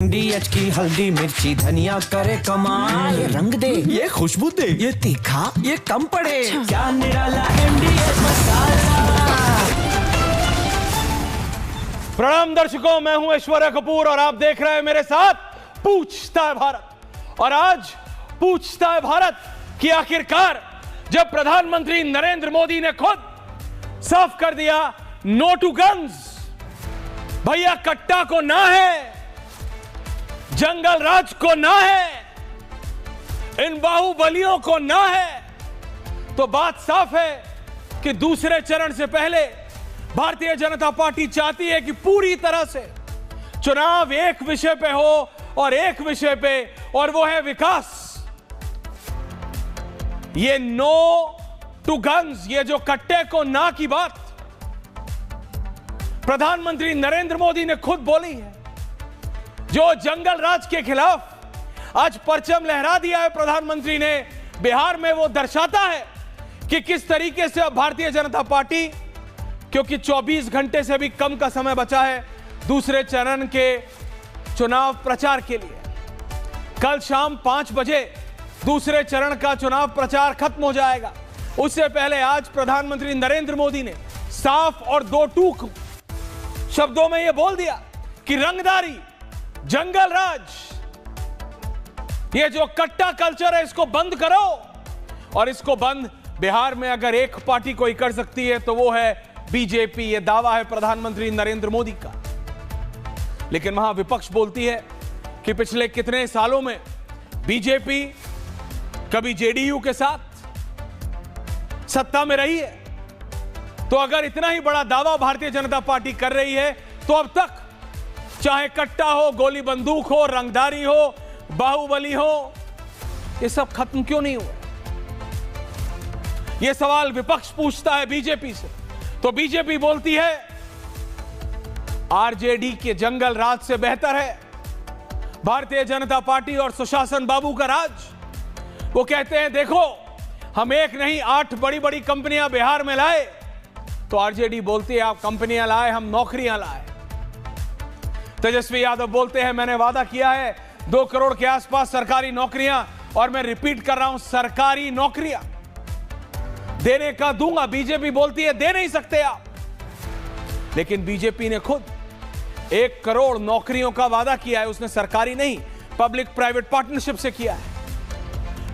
DH की हल्दी मिर्ची धनिया करे कमाल, ये रंग दे, ये खुशबू दे, ये तीखा, ये कम पड़े, क्या निराला एमडीएच मसाला। प्रणाम दर्शकों, मैं हूं ऐश्वर्या कपूर और आप देख रहे हैं मेरे साथ पूछता है भारत। और आज पूछता है भारत कि आखिरकार जब प्रधानमंत्री नरेंद्र मोदी ने खुद साफ कर दिया नो टू गन्स, भैया कट्टा को ना है, जंगल राज को ना है, इन बाहुबलियों को ना है, तो बात साफ है कि दूसरे चरण से पहले भारतीय जनता पार्टी चाहती है कि पूरी तरह से चुनाव एक विषय पे हो और एक विषय पे, और वो है विकास। ये नो टू गन्स, ये जो कट्टे को ना की बात प्रधानमंत्री नरेंद्र मोदी ने खुद बोली है, जो जंगल राज के खिलाफ आज परचम लहरा दिया है प्रधानमंत्री ने बिहार में, वो दर्शाता है कि किस तरीके से अब भारतीय जनता पार्टी, क्योंकि 24 घंटे से भी कम का समय बचा है दूसरे चरण के चुनाव प्रचार के लिए। कल शाम 5 बजे दूसरे चरण का चुनाव प्रचार खत्म हो जाएगा। उससे पहले आज प्रधानमंत्री नरेंद्र मोदी ने साफ और दो टूक शब्दों में यह बोल दिया कि रंगदारी, जंगल राज, ये जो कट्टा कल्चर है इसको बंद करो। और इसको बंद बिहार में अगर एक पार्टी कोई कर सकती है तो वो है बीजेपी। ये दावा है प्रधानमंत्री नरेंद्र मोदी का। लेकिन वहां विपक्ष बोलती है कि पिछले कितने सालों में बीजेपी कभी जेडीयू के साथ सत्ता में रही है, तो अगर इतना ही बड़ा दावा भारतीय जनता पार्टी कर रही है तो अब तक चाहे कट्टा हो, गोली बंदूक हो, रंगदारी हो, बाहुबली हो, ये सब खत्म क्यों नहीं हुआ? यह सवाल विपक्ष पूछता है बीजेपी से, तो बीजेपी बोलती है आरजेडी के जंगल राज से बेहतर है भारतीय जनता पार्टी और सुशासन बाबू का राज। वो कहते हैं देखो, हम एक नहीं 8 बड़ी बड़ी कंपनियां बिहार में लाए, तो आरजेडी बोलती है आप कंपनियां लाए, हम नौकरियां लाए। तेजस्वी यादव बोलते हैं मैंने वादा किया है 2 करोड़ के आसपास सरकारी नौकरियां, और मैं रिपीट कर रहा हूं सरकारी नौकरियां देने का दूंगा। बीजेपी बोलती है दे नहीं सकते आप। लेकिन बीजेपी ने खुद 1 करोड़ नौकरियों का वादा किया है, उसने सरकारी नहीं पब्लिक प्राइवेट पार्टनरशिप से किया है।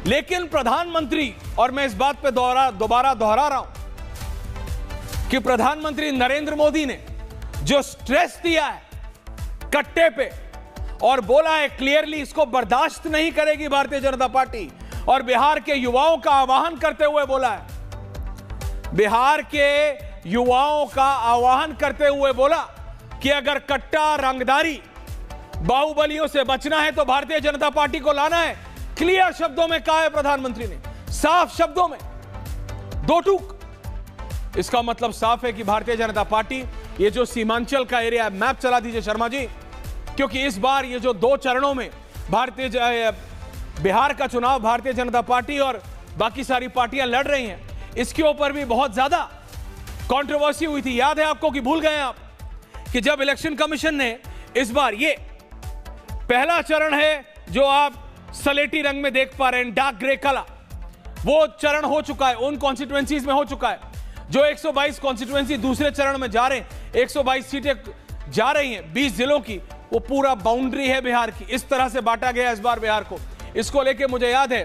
लेकिन प्रधानमंत्री, और मैं इस बात पे दोबारा दोहरा रहा हूं कि प्रधानमंत्री नरेंद्र मोदी ने जो स्ट्रेस दिया है कट्टे पे और बोला है क्लियरली इसको बर्दाश्त नहीं करेगी भारतीय जनता पार्टी, और बिहार के युवाओं का आह्वान करते हुए बोला है, बिहार के युवाओं का आह्वान करते हुए बोला कि अगर कट्टा, रंगदारी, बाहुबलियों से बचना है तो भारतीय जनता पार्टी को लाना है। क्लियर शब्दों में कहा है प्रधानमंत्री ने, साफ शब्दों में, दो टूक। इसका मतलब साफ है कि भारतीय जनता पार्टी, ये जो सीमांचल का एरिया, मैप चला दीजिए शर्मा जी, क्योंकि इस बार ये जो 2 चरणों में बिहार का चुनाव भारतीय जनता पार्टी और बाकी सारी पार्टियां लड़ रही हैं, इसके ऊपर भी बहुत ज्यादा कंट्रोवर्सी हुई थी। याद है आपको कि भूल गए आप कि जब इलेक्शन कमीशन ने इस बार, ये पहला चरण है जो आप सलेटी रंग में देख पा रहे हैं, डार्क ग्रे कलर, वो चरण हो चुका है, उन कॉन्स्टिट्यूएंसीज में हो चुका है। जो 122 कॉन्स्टिट्यूएंसी दूसरे चरण में जा रहे हैं, 122 सीटें जा रही हैं 20 जिलों की, वो पूरा बाउंड्री है बिहार की। इस तरह से बांटा गया इस बार बिहार को। इसको लेके मुझे याद है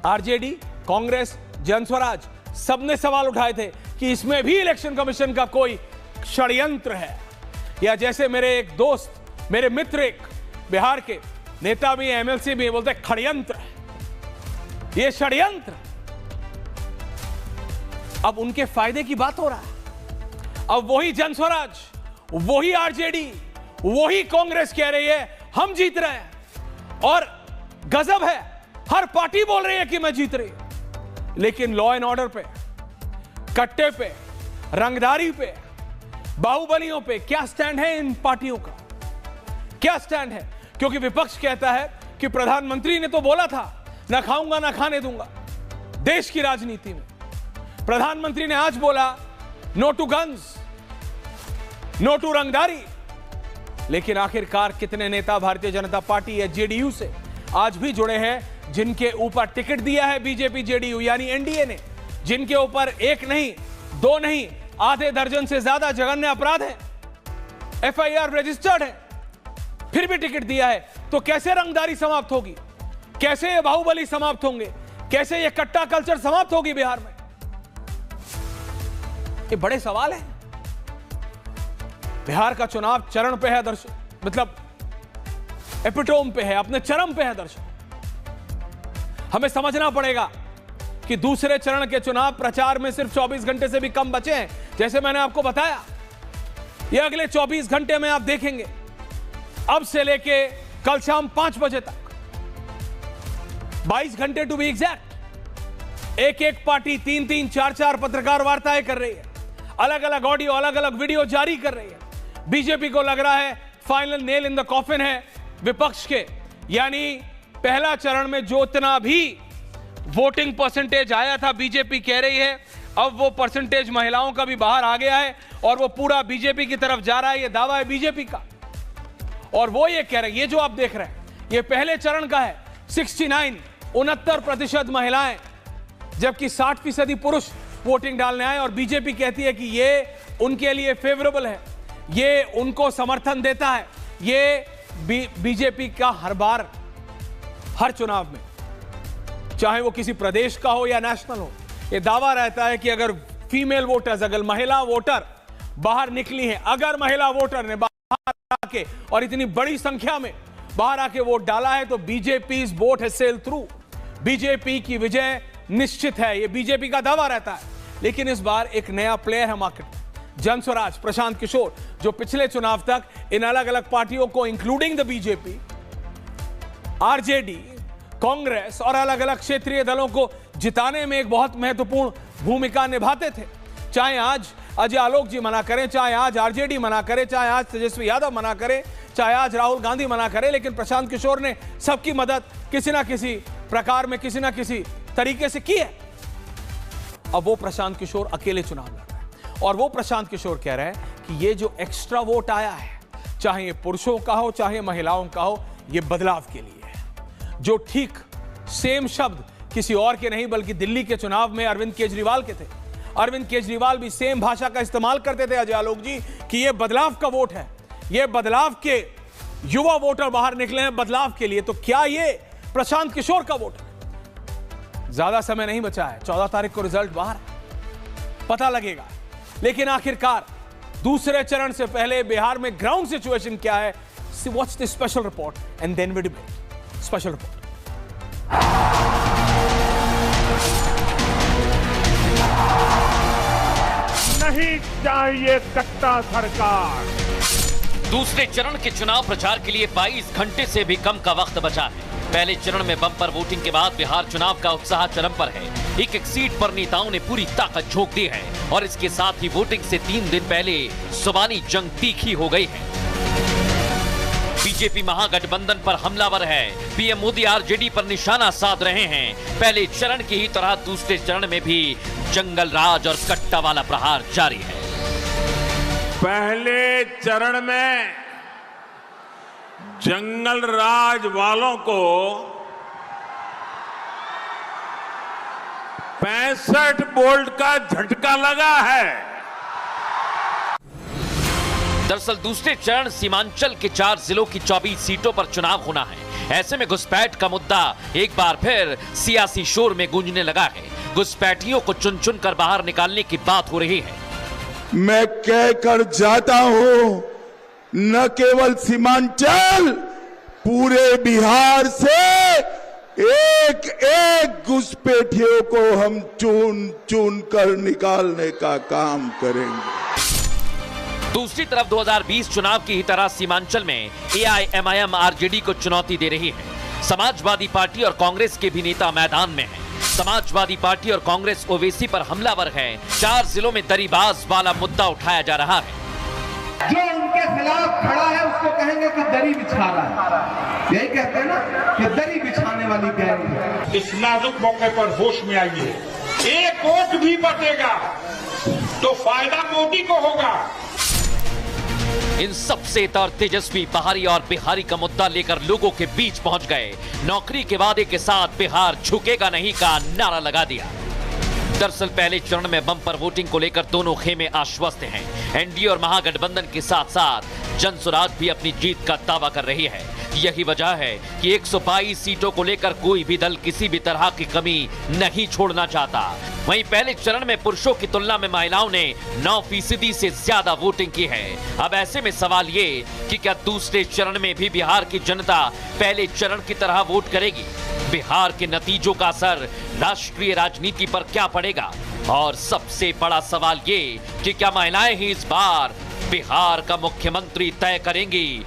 आरजेडी, कांग्रेस, जनस्वराज सबने सवाल उठाए थे कि इसमें भी इलेक्शन कमीशन का कोई षड्यंत्र है, या जैसे मेरे एक दोस्त, मेरे मित्र एक बिहार के नेता भी, एमएलसी भी बोलते हैं षड्यंत्र है, ये षड्यंत्र। अब उनके फायदे की बात हो रहा है। अब वही जनस्वराज, वही आरजेडी, वही कांग्रेस कह रही है हम जीत रहे हैं, और गजब है हर पार्टी बोल रही है कि मैं जीत रही हूं। लेकिन लॉ एंड ऑर्डर पे, कट्टे पे, रंगदारी पे, बाहुबलियों पे क्या स्टैंड है इन पार्टियों का? क्या स्टैंड है? क्योंकि विपक्ष कहता है कि प्रधानमंत्री ने तो बोला था ना खाऊंगा ना खाने दूंगा देश की राजनीति में। प्रधानमंत्री ने आज बोला no to guns, no to रंगदारी, लेकिन आखिरकार कितने नेता भारतीय जनता पार्टी या जेडीयू से आज भी जुड़े हैं जिनके ऊपर टिकट दिया है बीजेपी जेडीयू यानी एनडीए ने, जिनके ऊपर एक नहीं, दो नहीं, आधे दर्जन से ज्यादा जघन्य अपराध है, एफआईआर रजिस्टर्ड है, फिर भी टिकट दिया है। तो कैसे रंगदारी समाप्त होगी, कैसे ये बाहुबली समाप्त होंगे, कैसे ये कट्टा कल्चर समाप्त होगी बिहार में? ये बड़े सवाल है। बिहार का चुनाव चरण पे है दर्शक, मतलब एपिटोम पे है, अपने चरम पे है दर्शक। हमें समझना पड़ेगा कि दूसरे चरण के चुनाव प्रचार में सिर्फ 24 घंटे से भी कम बचे हैं। जैसे मैंने आपको बताया, ये अगले 24 घंटे में आप देखेंगे, अब से लेके कल शाम 5 बजे तक 22 घंटे टू बी एग्जैक्ट, एक एक पार्टी 3-3, 4-4 पत्रकार वार्ताएं कर रही है, अलग अलग ऑडियो, अलग अलग वीडियो जारी कर रही है। बीजेपी को लग रहा है final nail in the coffin है विपक्ष के, यानी पहला चरण में जो इतना भी वोटिंग परसेंटेज आया था, बीजेपी कह रही है अब वो परसेंटेज महिलाओं का भी बाहर आ गया है और वो पूरा बीजेपी की तरफ जा रहा है। ये दावा है बीजेपी का, और वो ये कह रहे हैं, ये जो आप देख रहे हैं ये पहले चरण का है। 69% महिलाएं, जबकि 60% पुरुष वोटिंग डालने आए, और बीजेपी कहती है कि ये उनके लिए फेवरेबल है, ये उनको समर्थन देता है। ये बीजेपी का हर बार, हर चुनाव में, चाहे वो किसी प्रदेश का हो या नेशनल हो, ये दावा रहता है कि अगर फीमेल वोटर्स, अगर महिला वोटर बाहर निकली हैं, अगर महिला वोटर ने बाहर आके और इतनी बड़ी संख्या में बाहर आके वोट डाला है, तो बीजेपी वोट है सेल थ्रू, बीजेपी की विजय निश्चित है। ये बीजेपी का दावा रहता है। लेकिन इस बार एक नया प्लेयर है मार्केट में, जनस्वराज प्रशांत किशोर, जो पिछले चुनाव तक इन अलग अलग पार्टियों को including the BJP, RJD, Congress और अलग अलग क्षेत्रीय दलों को जिताने में एक बहुत महत्वपूर्ण भूमिका निभाते थे। चाहे आज अजय आलोक जी मना करें, चाहे आज आरजेडी मना करे, चाहे आज तेजस्वी यादव मना करे, चाहे आज राहुल गांधी मना करे, लेकिन प्रशांत किशोर ने सबकी मदद किसी ना किसी प्रकार में, किसी ना किसी तरीके से की है। अब वो प्रशांत किशोर अकेले चुनाव लड़ रहे हैं, और वो प्रशांत किशोर कह रहे हैं कि ये जो एक्स्ट्रा वोट आया है, चाहे ये पुरुषों का हो चाहे महिलाओं का हो, ये बदलाव के लिए है। जो ठीक सेम शब्द किसी और के नहीं बल्कि दिल्ली के चुनाव में अरविंद केजरीवाल के थे, अरविंद केजरीवाल भी सेम भाषा का इस्तेमाल करते थे अजय आलोक जी, कि ये बदलाव का वोट है, ये बदलाव के युवा वोटर बाहर निकले हैं बदलाव के लिए। तो क्या ये प्रशांत किशोर का वोट है? ज्यादा समय नहीं बचा है, 14 तारीख को रिजल्ट बाहर है, पता लगेगा। लेकिन आखिरकार दूसरे चरण से पहले बिहार में ग्राउंड सिचुएशन क्या है? Watch the special report and then we debate. Special report. नहीं चाहिए कट्टा सरकार। दूसरे चरण के चुनाव प्रचार के लिए 22 घंटे से भी कम का वक्त बचा है। पहले चरण में बम्पर वोटिंग के बाद बिहार चुनाव का उत्साह चरम पर है। एक एक सीट पर नेताओं ने पूरी ताकत झोंक दी है और इसके साथ ही वोटिंग से 3 दिन पहले जुबानी जंग तीखी हो गई है। बीजेपी महागठबंधन पर हमलावर है। पीएम मोदी आरजेडी पर निशाना साध रहे हैं। पहले चरण की ही तरह दूसरे चरण में भी जंगल राज और कट्टा वाला प्रहार जारी है। पहले चरण में जंगल राज वालों को 65 वोल्ट का झटका लगा है। दरअसल दूसरे चरण सीमांचल के 4 जिलों की 24 सीटों पर चुनाव होना है। ऐसे में घुसपैठ का मुद्दा एक बार फिर सियासी शोर में गूंजने लगा है। घुसपैठियों को चुन चुन कर बाहर निकालने की बात हो रही है। मैं कहकर जाता हूं, न केवल सीमांचल, पूरे बिहार से एक एक घुसपैठियों को हम चुन चुन कर निकालने का काम करेंगे। दूसरी तरफ 2020 चुनाव की ही तरह सीमांचल में एआईएमआईएम आरजेडी को चुनौती दे रही है। समाजवादी पार्टी और कांग्रेस के भी नेता मैदान में हैं। समाजवादी पार्टी और कांग्रेस ओवैसी पर हमलावर है। 4 जिलों में दरीबाज वाला मुद्दा उठाया जा रहा है। जो उनके खिलाफ खड़ा है उसको कहेंगे कि दरी बिछा रहा है। यही कहते हैं ना कि दरी बिछाने वाली गैंग है। इस नाजुक मौके पर होश में आइए। एक वोट भी बचेगा तो फायदा मोदी को होगा। इन सबसे तेजस्वी बहारी और बिहारी का मुद्दा लेकर लोगों के बीच पहुंच गए। नौकरी के वादे के साथ बिहार झुकेगा नहीं का नारा लगा दिया। दरअसल पहले चरण में बम्पर वोटिंग को लेकर दोनों खेमे आश्वस्त हैं। एनडीए और महागठबंधन के साथ साथ जनसुराज भी अपनी जीत का दावा कर रही है। यही वजह है कि 122 सीटों को लेकर कोई भी दल किसी भी तरह की कमी नहीं छोड़ना चाहता। वहीं पहले चरण में पुरुषों की तुलना में महिलाओं ने 9% से ज्यादा वोटिंग की है। अब ऐसे में सवाल ये कि क्या दूसरे चरण में भी बिहार की जनता पहले चरण की तरह वोट करेगी? बिहार के नतीजों का असर राष्ट्रीय राजनीति पर क्या पड़ेगा? और सबसे बड़ा सवाल ये कि क्या महिलाएं ही इस बार बिहार का मुख्यमंत्री तय करेंगी?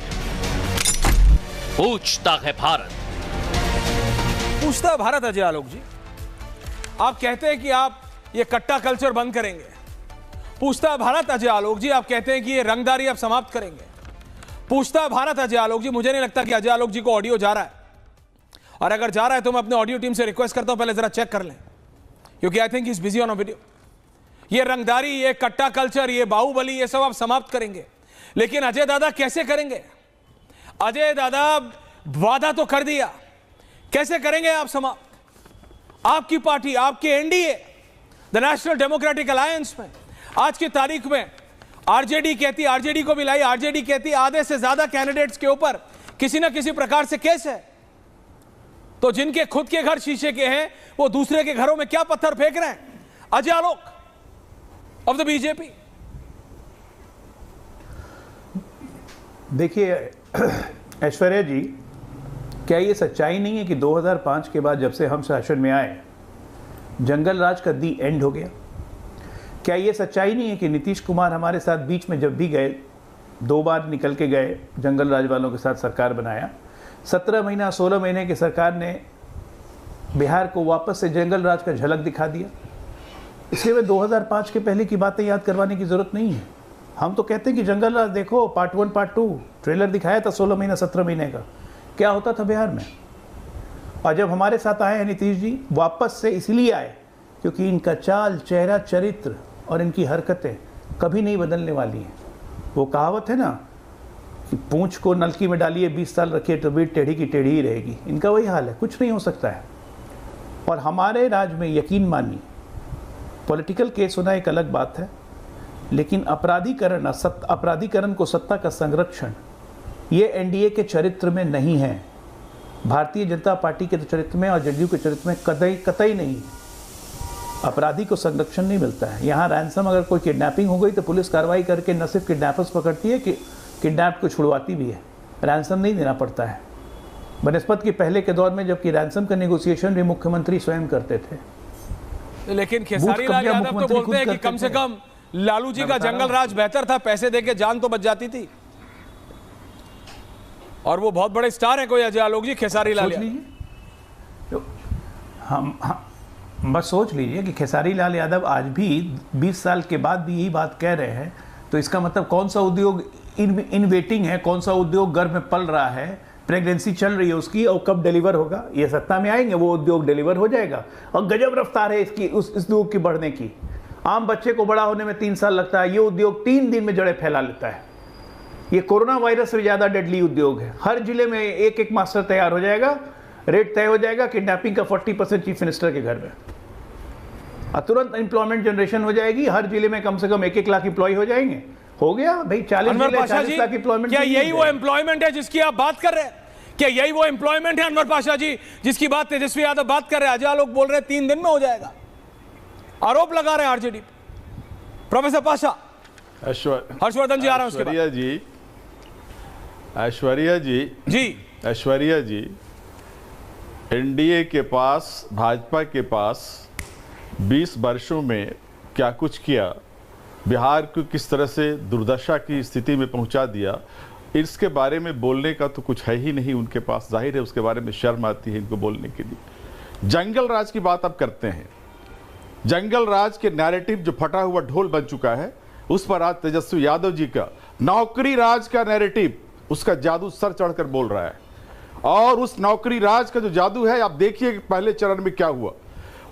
पूछता है भारत। पूछता है भारत। अजय आलोक जी, आप कहते हैं कि आप ये कट्टा कल्चर बंद करेंगे। पूछता है भारत। अजय आलोक जी, आप कहते हैं कि ये रंगदारी आप समाप्त करेंगे। पूछता है भारत। अजय आलोक जी, मुझे नहीं लगता कि अजय आलोक जी को ऑडियो जा रहा है, और अगर जा रहा है तो मैं अपने ऑडियो टीम से रिक्वेस्ट करता हूं पहले जरा चेक कर लें, क्योंकि I think is busy on a video. ये रंगदारी, ये कट्टा कल्चर, ये बाहुबली, ये सब आप समाप्त करेंगे, लेकिन अजय दादा कैसे करेंगे? अजय दादा वादा तो कर दिया, कैसे करेंगे आप समाप्त? आपकी पार्टी, आपके NDA, the national democratic alliance में आज की तारीख में आरजेडी कहती, आरजेडी को भी लाई, आरजेडी कहती आधे से ज्यादा कैंडिडेट्स के ऊपर किसी ना किसी प्रकार से केस है। तो जिनके खुद के घर शीशे के हैं वो दूसरे के घरों में क्या पत्थर फेंक रहे हैं? Ajay Alok of the BJP. देखिए ऐश्वर्या जी, क्या ये सच्चाई नहीं है कि 2005 के बाद जब से हम शासन में आए जंगल राज का दी एंड हो गया? क्या ये सच्चाई नहीं है कि नीतीश कुमार हमारे साथ बीच में जब भी गए, 2 बार निकल के गए, जंगल राज वालों के साथ सरकार बनाया, 17 महीना 16 महीने की सरकार ने बिहार को वापस से जंगल राज का झलक दिखा दिया। इसलिए वे 2005 के पहले की बातें याद करवाने की जरूरत नहीं है। हम तो कहते हैं कि जंगल राज देखो, पार्ट 1 पार्ट 2 ट्रेलर दिखाया था 16 महीना 17 महीने का, क्या होता था बिहार में। और जब हमारे साथ आए हैं नीतीश जी, वापस से इसलिए आए क्योंकि इनका चाल, चेहरा, चरित्र और इनकी हरकतें कभी नहीं बदलने वाली हैं। वो कहावत है ना कि पूंछ को नलकी में डालिए 20 साल रखिए तो भी टेढ़ी की टेढ़ी ही रहेगी। इनका वही हाल है, कुछ नहीं हो सकता है। और हमारे राज्य में यकीन मानिए, पॉलिटिकल केस होना एक अलग बात है, लेकिन अपराधीकरण को सत्ता का संरक्षण ये एनडीए के चरित्र में नहीं है। भारतीय जनता पार्टी के चरित्र में और जदयू के चरित्र में कतई नहीं। अपराधी को संरक्षण नहीं मिलता है। यहाँ रैंसम, अगर कोई किडनैपिंग हो गई तो पुलिस कार्रवाई करके न सिर्फ किडनैपर्स पकड़ती है कि किडनैप को छुड़वाती भी है। रैंसम नहीं देना पड़ता है, बनस्पत के पहले के दौर में जबकि रैंसम का नेगोशिएशन भी मुख्यमंत्री स्वयं करते थे। लेकिन खेसारी लाल यादव तो बोलते हैं कि कम से कम लालू जी का जंगल राज बेहतर था, पैसे देके जान तो बच जाती थी। और वो बहुत बड़े स्टार हैं कोई अजय आलोक जी, खेसारी लाल यादव। हम बस सोच लीजिए कि खेसारी लाल यादव आज भी 20 साल के बाद भी यही बात कह रहे हैं, तो इसका मतलब कौन सा उद्योग इन वेटिंग है, कौन सा उद्योग गर्भ में पल रहा है, प्रेगनेंसी चल रही है उसकी, और कब डिलीवर होगा। ये सत्ता में आएंगे वो उद्योग डिलीवर हो जाएगा। और गजब रफ्तार है इसकी, उस उद्योग की बढ़ने की। आम बच्चे को बड़ा होने में 3 साल लगता है, ये उद्योग 3 दिन में जड़ें फैला लेता है। ये कोरोना वायरस से ज़्यादा डेडली उद्योग है। हर जिले में एक एक मास्टर तैयार हो जाएगा, रेट तय हो जाएगा, किडनैपिंग का 40% चीफ मिनिस्टर के घर में, और तुरंत एम्प्लॉयमेंट जनरेशन हो जाएगी। हर जिले में कम से कम 1-1 लाख एम्प्लॉय हो जाएंगे। हो गया भाई, 40 लाख एम्प्लॉयमेंट। क्या यही वो एम्प्लॉयमेंट है जिसकी आप बात कर रहे हैं? क्या यही वो एम्प्लॉयमेंट है अनवर पाशा जी जिसकी बात तेजस्वी यादव बात कर रहे हैं? अजय आलोक बोल रहे हैं 3 दिन में हो जाएगा, आरोप लगा रहे हैं आरजेडी। प्रोफेसर पाशा, हर्षवर्धन जी आ रहे हैं उसके बाद। ऐश्वर्या जी, एनडीए के पास, भाजपा के पास 20 वर्षों में क्या कुछ किया, बिहार को किस तरह से दुर्दशा की स्थिति में पहुंचा दिया, इसके बारे में बोलने का तो कुछ है ही नहीं उनके पास। जाहिर है उसके बारे में शर्म आती है इनको बोलने के लिए। जंगल राज की बात अब करते हैं। जंगल राज के नैरेटिव जो फटा हुआ ढोल बन चुका है, उस पर आज तेजस्वी यादव जी का नौकरी राज का नैरेटिव, उसका जादू सर चढ़कर बोल रहा है। और उस नौकरी राज का जो जादू है, आप देखिए कि पहले चरण में क्या हुआ।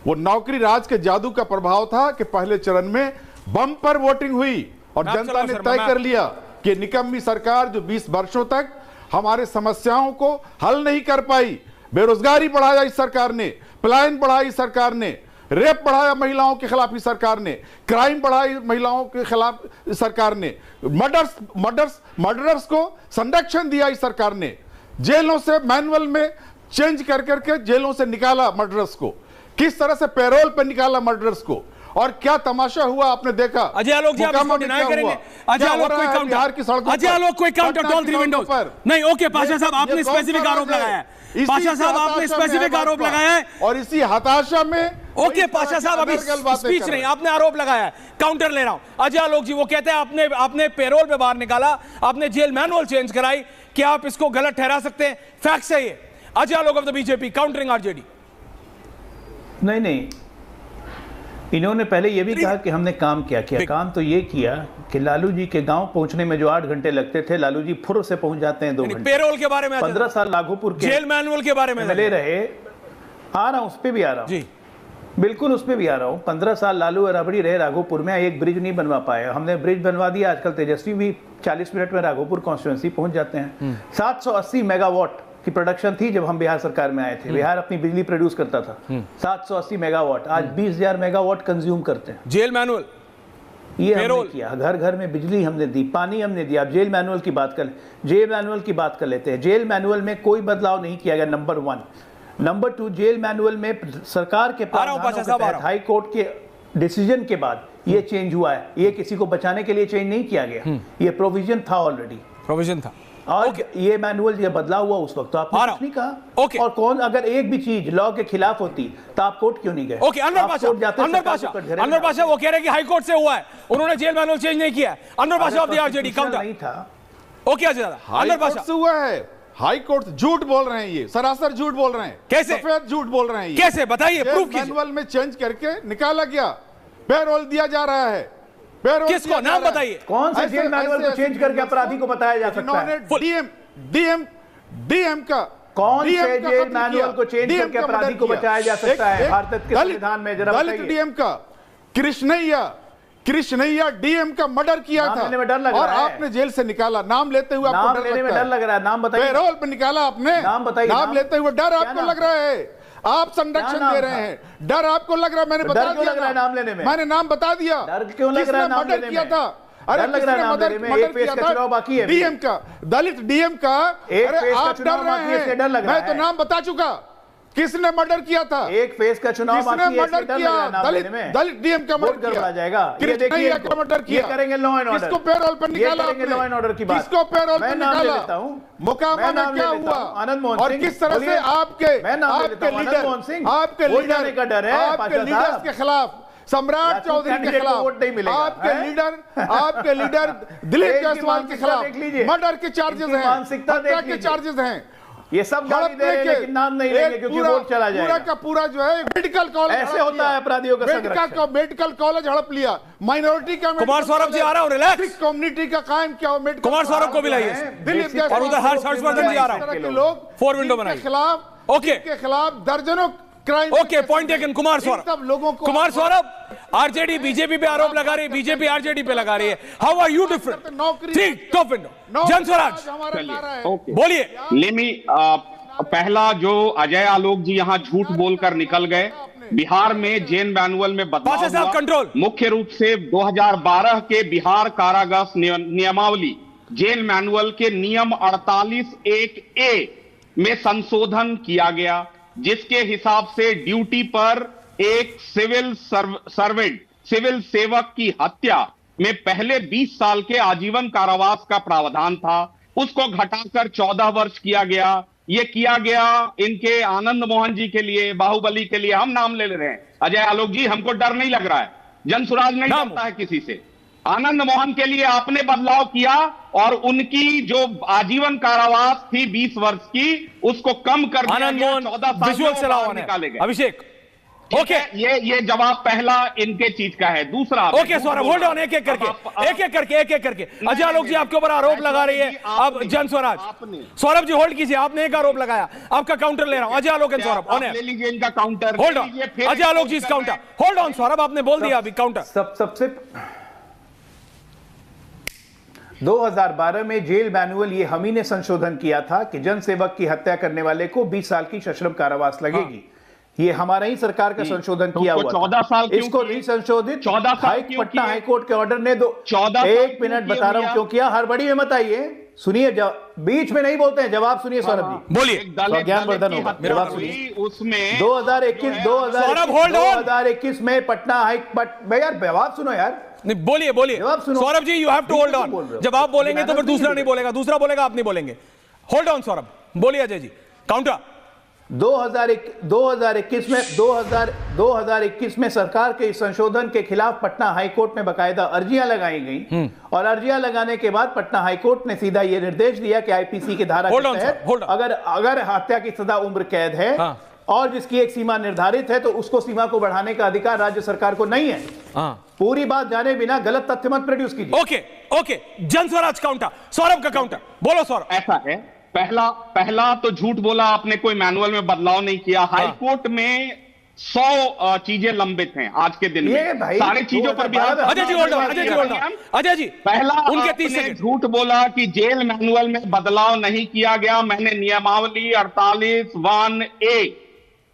वो नौकरी राज के जादू का प्रभाव था कि पहले चरण में बम्पर वोटिंग हुई और जनता ने तय कर लिया कि निकम्मी सरकार जो 20 वर्षों तक हमारे समस्याओं को हल नहीं कर पाई, बेरोजगारी बढ़ाया इस सरकार ने, पलायन बढ़ाई सरकार ने, रेप बढ़ाया महिलाओं के खिलाफ इस सरकार ने, क्राइम बढ़ाई महिलाओं के खिलाफ सरकार ने, मर्डरर्स को संरक्षण दिया इस सरकार ने, जेलों से मैनुअल में चेंज कर करके जेलों से निकाला मर्डरर्स को, किस तरह से पैरोल पे निकाला मर्डरर्स को, और क्या तमाशा हुआ आपने देखा। अजय आलोक जी, आप इसको डिनाई करेंगे? अजय आलोक कोई काउंटर, बिहार की सड़कों, अजय आलोक कोई काउंटर टोल फ्री विंडोज नहीं। ओके पाशा साहब, आपने स्पेसिफिक आरोप लगाया है। पाशा साहब, आपने स्पेसिफिक आरोप लगाया है और इसी हताशा में। ओके पाशा साहब, अभी स्पीच नहीं, आपने आरोप लगाया है, काउंटर ले रहा हूं। अजय आलोक जी, वो कहते हैं आपने पेरोल पे बाहर निकाला, आपने जेल मैनुअल चेंज कराई, क्या आप इसको गलत ठहरा सकते हैं? फैक्ट है ये। Ajay Alok of the BJP countering RJD. नहीं, इन्होंने पहले यह भी कहा कि हमने काम क्या किया। काम तो ये किया कि लालू जी के गांव पहुंचने में जो 8 घंटे लगते थे, लालू जी फुर से पहुंच जाते हैं 2 घंटे। पेरोल के बारे में 15 साल राघोपुर के जेल मैनुअल के बारे में ले रहे, आ रहा हूं, उस पर भी आ रहा हूं जी, बिल्कुल उस पर भी आ रहा हूं। 15 साल लालू और राबड़ी रहे राघोपुर में, एक ब्रिज नहीं बनवा पाया, हमने ब्रिज बनवा दिया। आजकल तेजस्वी भी 40 मिनट में राघोपुर कॉन्स्टिट्यूएंसी पहुंच जाते हैं। 780 मेगावाट की प्रोडक्शन थी जब हम बिहार सरकार में आए थे। बिहार अपनी बिजली प्रोड्यूस करता था 780 मेगावाट, आज 20,000 मेगावाट कंज्यूम करते हैं। जेल मैनुअल ये हमने किया, घर घर में बिजली हमने दी, पानी हमने दिया। आप जेल मैनुअल की बात कर, जेल मैनुअल की बात कर लेते हैं। जेल मैनुअल में कोई बदलाव नहीं किया गया, नंबर 1। नंबर 2, जेल मैनुअल में सरकार के हाई कोर्ट के डिसीजन के बाद ये चेंज हुआ है। ये किसी को बचाने के लिए चेंज नहीं किया गया, ये प्रोविजन था, ऑलरेडी प्रोविजन था। और ये मैनुअल जब बदला हुआ उस वक्त तो आपने कुछ नहीं कहा। और कौन, अगर एक भी चीज लॉ के खिलाफ होती तो आप कोर्ट क्यों नहीं गए? ओके, अनवर पाशा वो कह रहे हैं कि हाई कोर्ट से हुआ है, उन्होंने जेल मैनुअल चेंज नहीं किया। Anwar Pasha of the RJD counter नहीं था। ओके अजय दादा, अनवर पाशा से हुआ है। हाई कोर्ट झूठ बोल रहे हैं, ये सरासर झूठ बोल रहे हैं। कैसे सफेद झूठ बोल रहे हैं? कैसे बताइए, प्रूफ कीजिए। मैनुअल में चेंज करके निकाला गया, पेरोल दिया जा रहा है। किसको, नाम बताइए? कौन से जेल मैनुअल को चेंज करके अपराधी को बताया जा सकता है? डीएम का कौन से जेल मैनुअल को चेंज करके अपराधी को बचाया जा सकता है भारत के संविधान में? जरा बताइए। डीएम का कृष्णैया डीएम का मर्डर किया था और आपने जेल से निकाला। नाम लेते हुए आपको डर लग रहा है? नाम बताइए। पेरोल पे निकाला आपने, नाम बताइए। नाम लेते हुए डर आपको लग रहा है, आप संरक्षण दे रहे हैं, डर आपको लग रहा है। मैंने बता दिया नाम लेने में, मैंने नाम बता दिया। डर क्यों लग रहा है नाम लेने में? था, अरे लग रहा है नाम लेने में। एक फेस का चुनाव बाकी है, डीएम का, दलित डीएम का। अरे आप डर रहे हैं, मैं तो नाम बता चुका। किसने मर्डर किया था? एक फेस का चुनाव बाकी है, मर्डर किया? दलित डीएम का मर्डर किया जाएगा। ये देखिए का मर्डर किया, करेंगे लॉ एंड ऑर्डर। किसको पेरोल पर निकाला? लॉ एंड ऑर्डर की बात, किसको पेरोल पर निकाला? मोकामा में क्या हुआ? आनंद मोहन और किस तरह से आपके लीडर्स के खिलाफ, सम्राट चौधरी के खिलाफ, आपके लीडर दिलीप जायसवाल के खिलाफ मर्डर के चार्जेस हैं, हत्या के चार्जेस हैं। ये सब गाली दे रहे हैं लेकिन नाम नहीं लेंगे क्योंकि वोट चला जाएगा। पूरा का पूरा जो है मेडिकल कॉलेज ऐसे होता है अपराधियों का संरक्षण। मेडिकल कॉलेज हड़प लिया, माइनॉरिटी का। कुमार सौरभ जी आ रहा हूं, रिलैक्स। कम्युनिटी का कायम किया, कुमार सौरभ को भी लाइए। दिलीप जायसवाल और उधर हर्षवर्धन जी आ रहा है। लोग 4 विंडो बनाइए। खिलाफ, ओके, के खिलाफ दर्जनों crime. Okay, point taken. Kumar Saurabh, लोगों को, कुमार सौरभ, आरजेडी बीजेपी पे आरोप लगा रही है, बीजेपी आरजेडी पे लगा रही है। How are you different? ठीक, टॉप विंडो। जनस्वराज बोलिए। पहला जो अजय आलोक जी यहाँ झूठ बोलकर निकल गए, बिहार में जेल मैनुअल में बदलाव हुआ। कंट्रोल मुख्य रूप से 2012 के बिहार कारागार नियमावली जेल मैनुअल के नियम 48(1)(a) में संशोधन किया गया, जिसके हिसाब से ड्यूटी पर एक सिविल सर्वेंट, सिविल सेवक की हत्या में पहले 20 साल के आजीवन कारावास का प्रावधान था, उसको घटाकर 14 वर्ष किया गया। ये किया गया इनके आनंद मोहन जी के लिए, बाहुबली के लिए। हम नाम ले रहे हैं अजय आलोक जी, हमको डर नहीं लग रहा है, जनसुराज नहीं डरता है किसी से। आनंद मोहन के लिए आपने बदलाव किया और उनकी जो आजीवन कारावास थी 20 वर्ष की, उसको कम कर दिया गया, 14 साल निकाले गए। अभिषेक, ओके, ये जवाब पहला इनके चीज का है। दूसरा, ओके सौरभ, होल्ड ऑन, एक एक करके अजय आलोक जी आपके ऊपर आरोप लगा रही है अब जन स्वराज। सौरभ जी होल्ड कीजिए, आपने एक आरोप लगाया, आपका काउंटर ले रहा हूं। अजय आलोक एंड सौरभ ऑन ले लीजिए इनका counter. Hold on, Ajay Alok ji counter. Hold on Saurabh, आपने बोल दिया अभी काउंटर। सबसे 2012 में जेल मैनुअल ये हम ही ने संशोधन किया था कि जन सेवक की हत्या करने वाले को 20 साल की सश्रम कारावास लगेगी। ये हमारा ही सरकार का संशोधन किया हुआ 14 साल था। इसको रिसंशोधित 14 साल पटना हाईकोर्ट के ऑर्डर ने 14 एक मिनट बता रहा हूं क्यों किया, हड़बड़ी में मत आइए, सुनिए, बीच में नहीं बोलते हैं, जवाब सुनिए सौरभ जी, बोलिए, ज्ञानवर्धन होगा, जवाब सुनिए। उसमें 2021 में पटना यार जवाब सुनो यार, नहीं बोलिए बोलिए Saurabh ji, you have to hold on. जब आप बोलेंगे तो फिर दूसरा नहीं बोलेगा, दूसरा बोलेगा आप नहीं बोलेंगे। होल्ड ऑन सौरभ, बोलिए अजय जी, काउंटर। 2021 में सरकार के इस संशोधन के खिलाफ पटना हाईकोर्ट में बकायदा अर्जियां लगाई गई और अर्जियां लगाने के बाद पटना हाईकोर्ट ने सीधा यह निर्देश दिया कि आईपीसी की धारा के तहत अगर हत्या की सजा उम्र कैद है और जिसकी एक सीमा निर्धारित है तो उसको सीमा को बढ़ाने का अधिकार राज्य सरकार को नहीं है। पूरी बात जाने बिना गलत तथ्य मत प्रोड्यूस कीजिए। ओके, जन स्वराज काउंटर, सौरभ का काउंटर, बोलो सौरभ। ऐसा है, पहला तो झूठ बोला आपने, कोई मैनुअल में बदलाव नहीं किया। हाईकोर्ट में 100 चीजें लंबित हैं आज के दिन में, सारी चीजों पर बिहार। अजय जी होल्ड ऑन, अजय जी पहला उनके 30 आपने सेकंड। झूठ बोला कि जेल मैनुअल में बदलाव नहीं किया गया। मैंने नियमावली 48(1)(a)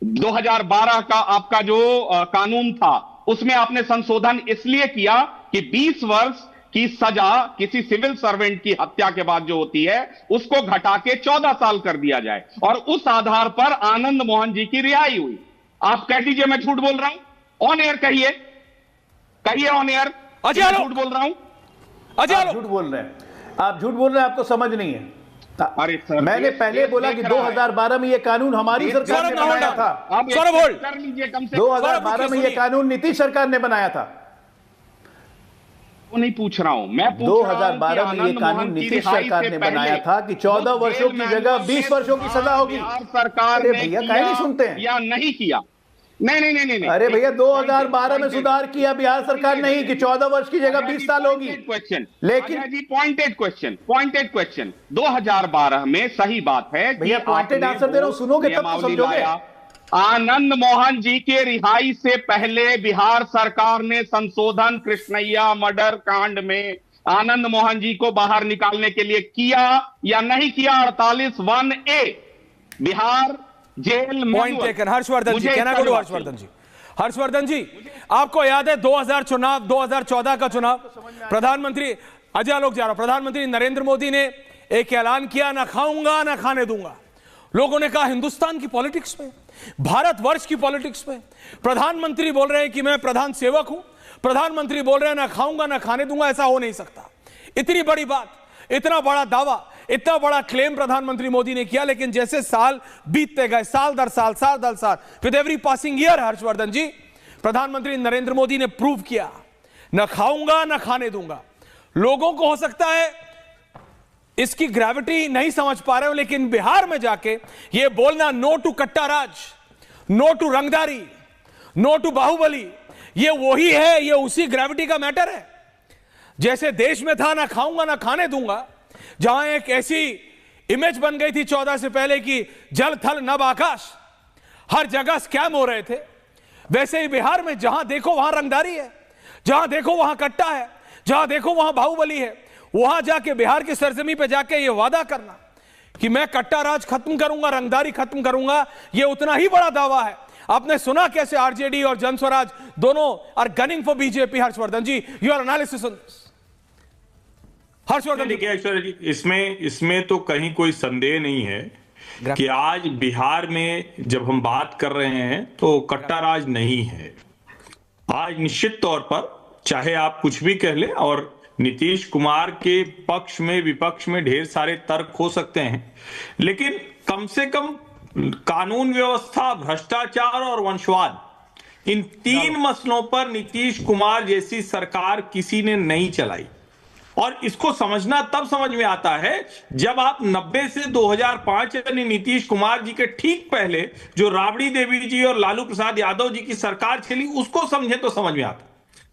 2012 का आपका जो कानून था उसमें आपने संशोधन इसलिए किया कि 20 वर्ष की सजा किसी सिविल सर्वेंट की हत्या के बाद जो होती है उसको घटा के 14 साल कर दिया जाए और उस आधार पर आनंद मोहन जी की रिहाई हुई। आप कह दीजिए मैं झूठ बोल रहा हूं, ऑन एयर कहिए ऑन एयर झूठ बोल रहा हूं। अजय झूठ बोल रहे हैं, आप झूठ बोल रहे हैं, आपको समझ नहीं है। अरे सर, मैंने पहले बोला कि 2012 में ये कानून हमारी सरकार ने बनाया था। सौरभ होल्ड कर लीजिए, कम से 2012 में ये कानून नीतीश सरकार ने बनाया था। नहीं पूछ रहा हूं मैं, 2012 में ये कानून नीतीश सरकार ने बनाया था कि 14 वर्षों की जगह 20 वर्षों की सजा होगी। सरकार ने भैया कहीं नहीं सुनते हैं या नहीं किया? नहीं। अरे भैया 2012 में सुधार किया बिहार सरकार नहीं कि 14 वर्ष की जगह 20 साल होगी। लेकिन पॉइंटेड क्वेश्चन 2012 में सही बात है भैया, पॉइंटेड आंसर दे रहा हूं, सुनोगे तब तो समझोगे। आनंद मोहन जी के रिहाई से पहले बिहार सरकार ने संशोधन कृष्णैया मर्डर कांड में आनंद मोहन जी को बाहर निकालने के लिए किया या नहीं किया? 48(1)(a) बिहार जेल में। Point taken. हर्षवर्धन जी, कहना को हर्षवर्धन जी, आपको याद है 2014 का चुनाव, प्रधानमंत्री अजय आलोक जा रहा, प्रधानमंत्री नरेंद्र मोदी ने एक ऐलान किया, ना खाऊंगा ना खाने दूंगा। लोगों ने कहा हिंदुस्तान की पॉलिटिक्स में, भारतवर्ष की पॉलिटिक्स में प्रधानमंत्री बोल रहे हैं कि मैं प्रधान सेवक हूं, प्रधानमंत्री बोल रहे हैं ना खाऊंगा ना खाने दूंगा, ऐसा हो नहीं सकता। इतनी बड़ी बात, इतना बड़ा दावा, इतना बड़ा क्लेम प्रधानमंत्री मोदी ने किया। लेकिन जैसे साल बीतते गए, साल दर साल, with every passing year, Harshvardhan ji, प्रधानमंत्री नरेंद्र मोदी ने प्रूव किया, ना खाऊंगा ना खाने दूंगा। लोगों को हो सकता है इसकी ग्रेविटी नहीं समझ पा रहे हो, लेकिन बिहार में जाके ये बोलना नो टू कट्टा राज, नो टू रंगदारी, नो टू बाहुबली, ये वही है, ये उसी ग्रेविटी का मैटर है। जैसे देश में था ना खाऊंगा ना खाने दूंगा, जहां एक ऐसी इमेज बन गई थी 14 से पहले कि जल थल नभ आकाश, हर जगह स्कैम हो रहे थे, वैसे ही बिहार में जहां देखो वहां रंगदारी है, जहां देखो वहां कट्टा है, जहां देखो वहां बाहुबली है। वहां जाके बिहार की सरजमी पे जाके ये वादा करना कि मैं कट्टा राज खत्म करूंगा, रंगदारी खत्म करूंगा, ये उतना ही बड़ा दावा है। आपने सुना कैसे आरजेडी और जन स्वराज दोनों are gunning for BJP. Harshvardhan ji, your analysis on this. Harshvardhan ji, इसमें तो कहीं कोई संदेह नहीं है कि आज बिहार में जब हम बात कर रहे हैं तो कट्टा राज नहीं है। आज निश्चित तौर पर चाहे आप कुछ भी कह लें, और नीतीश कुमार के पक्ष में विपक्ष में ढेर सारे तर्क हो सकते हैं, लेकिन कम से कम कानून व्यवस्था, भ्रष्टाचार और वंशवाद, इन 3 मसलों पर नीतीश कुमार जैसी सरकार किसी ने नहीं चलाई। और इसको समझना तब समझ में आता है जब आप 90 से 2005 यानी नीतीश कुमार जी के ठीक पहले जो राबड़ी देवी जी और लालू प्रसाद यादव जी की सरकार चली, उसको समझे तो समझ में आता।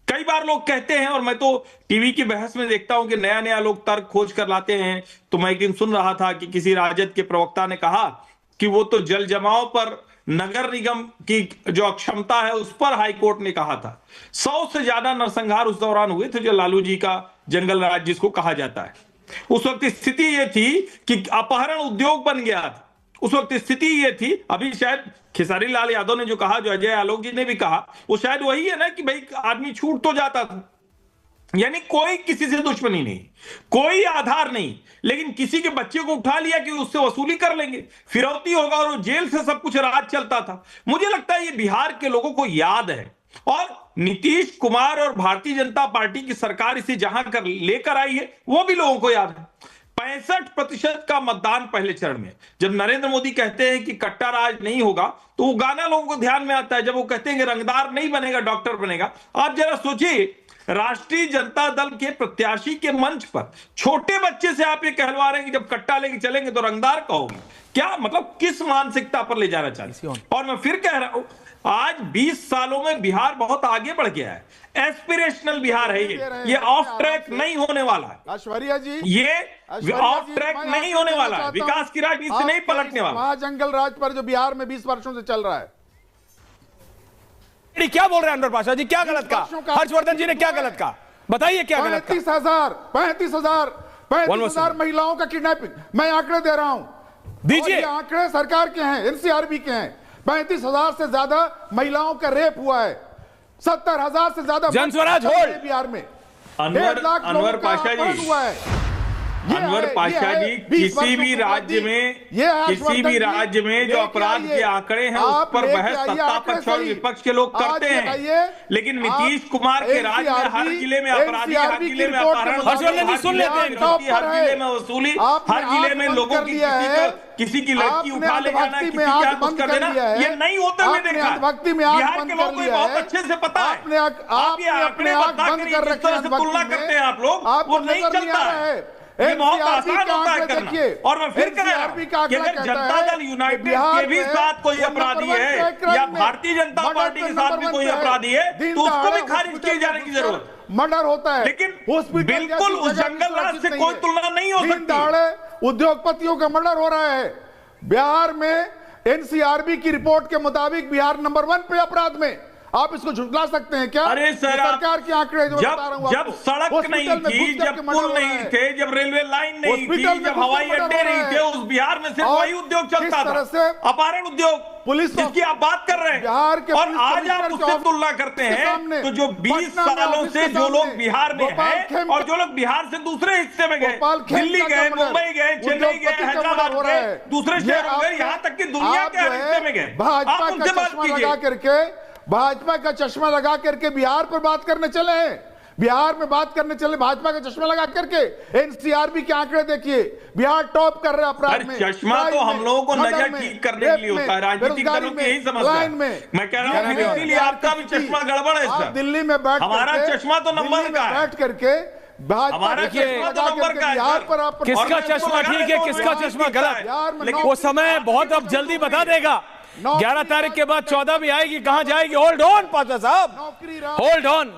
कई बार लोग कहते हैं, और मैं तो टीवी की बहस में देखता हूं कि नया लोग तर्क खोज कर लाते हैं। तो मैं एक दिन सुन रहा था कि किसी राजद के प्रवक्ता ने कहा कि वो तो जल जमाव पर नगर निगम की जो अक्षमता है उस पर हाईकोर्ट ने कहा था। 100 से ज्यादा नरसंहार उस दौरान हुए थे जो लालू जी का जंगल राज जिसको कहा जाता है। उस वक्त स्थिति ये थी कि अपहरण उद्योग बन गया था। उस वक्त स्थिति ये थी, अभी शायद खेसारी लाल यादव ने जो कहा, जो अजय आलोक जी ने भी कहा, वो शायद वही है ना कि भाई आदमी छूट तो जाता था, यानी कोई किसी से दुश्मनी नहीं, कोई आधार नहीं, लेकिन किसी के बच्चे को उठा लिया कि उससे वसूली कर लेंगे, फिरौती होगा और जेल से सब कुछ राज चलता था। मुझे लगता है ये बिहार के लोगों को याद है, और नीतीश कुमार और भारतीय जनता पार्टी की सरकार इसे जहां कर लेकर आई है वो भी लोगों को याद है। 65% का मतदान पहले चरण में। जब नरेंद्र मोदी कहते हैं कि कट्टा राज नहीं होगा, तो वो गाना लोगों को ध्यान में आता है। जब वो कहते हैं कि रंगदार नहीं बनेगा, डॉक्टर बनेगा। आप जरा सोचिए, राष्ट्रीय जनता दल के प्रत्याशी के मंच पर छोटे बच्चे से आप ये कहलवा रहे हैं कि जब कट्टा लेके चलेंगे तो रंगदार कहोगे। क्या मतलब, किस मानसिकता पर ले जाना चाहते हैं? और मैं फिर कह रहा हूं, आज 20 सालों में बिहार बहुत आगे बढ़ गया है। एस्पिरेशनल बिहार है ये ऑफ ट्रैक नहीं होने वाला है। ऐश्वर्या जी, ये ऑफ ट्रैक नहीं होने वाला है, विकास की राजनीति से नहीं पलटने वाला। जंगल राज पर जो बिहार में 20 वर्षों से चल रहा है, क्या बोल रहे हैं अनवर पाशा जी? क्या गलत कहा? हर्षवर्धन जी ने क्या गलत कहा? बताइए क्या गलत कहा? 35,000 महिलाओं का किडनैपिंग, मैं आंकड़े दे रहा हूं, दीजिए। आंकड़े सरकार के हैं, एनसीआरबी के हैं। 35,000 से ज्यादा महिलाओं का रेप हुआ है, 70,000 से ज्यादा जनस्वराज होल्ड बिहार में, अनवर पाशा जी हुआ है। अनवर पाशा जी, किसी भी राज्य में जो अपराध के आंकड़े हैं उस पर बहस सत्ता पक्ष और विपक्ष के लोग करते हैं, लेकिन नीतीश कुमार के राज में हर जिले में अपराधी, हर जिले में अपहरण, हर जिले में वसूली, हर जिले में लोगों की किसी की लड़की उठा ले जाना, किसी के हाथ कुछ कर देना, ये नहीं होते हुए देखा। बिहार के लोगों को बहुत अच्छे से पता है। आप ये आंकड़े बता कर किस तरह से तुलना करते हैं आप लोग, वो नहीं चलता है। ये बहुत आसान होता है करना। और मैं फिर कह रहा हूं कि अगर जनता दल यूनाइटेड के भी साथ कोई अपराधी है या भारतीय जनता पार्टी के साथ भी कोई अपराधी है, तो उसको भी खारिज किए जाने की जरूरत, मर्डर होता है। लेकिन बिल्कुल उस जंगल राज से कोई तुलना नहीं हो सकती। उद्योगपतियों का मर्डर हो रहा है बिहार में। एनसीआरबी की रिपोर्ट के मुताबिक बिहार नंबर 1 पे अपराध में। आप इसको झुठला सकते हैं क्या? अरे सर, सरकार के आंकड़े जो बता रहा हूं, जब सड़क नहीं थी, जब पुल नहीं थे, जब रेलवे लाइन नहीं थी, जब हवाई अड्डे नहीं थे, उस बिहार में सिर्फ वही उद्योग चलता था, अपहरण उद्योग, पुलिस जिसकी आप बात कर रहे हैं। बिहार के और आज आप उससे तुलना करते हैं, तो जो 20 सालों से जो लोग बिहार में हैं और जो लोग बिहार से दूसरे हिस्से में गए, दिल्ली गए, मुंबई गए, चेन्नई गए, हैदराबाद गए, दूसरे शहरों में, यहाँ तक कि दुनिया के हर हिस्से में गए, आप उनसे बात कीजिए। भाजपा का चश्मा लगा करके बिहार पर बात करने चले हैं, बिहार में बात करने चले भाजपा का चश्मा लगा करके। एनसीआरबी के आंकड़े देखिए, बिहार टॉप कर रहे हैं अपराध में। चश्मा तो हम लोगों को नजर ठीक करने के लिए होता है, राजनीतिक दलों की यही समस्या है। मैं कह रहा हूं इसीलिए आपका भी चश्मा गड़बड़ है सर। दिल्ली में बैठ, हमारा चश्मा तो नंबर का है, बैठ करके हमारा चश्मा तो नंबर का है। किसका चश्मा ठीक है, किसका चश्मा गलत, वो समय बहुत अब जल्दी बता देगा। 11 तारीख के बाद 14 भी आएगी, कहां जाएगी? होल्ड ऑन पाशा साहब, होल्ड ऑन।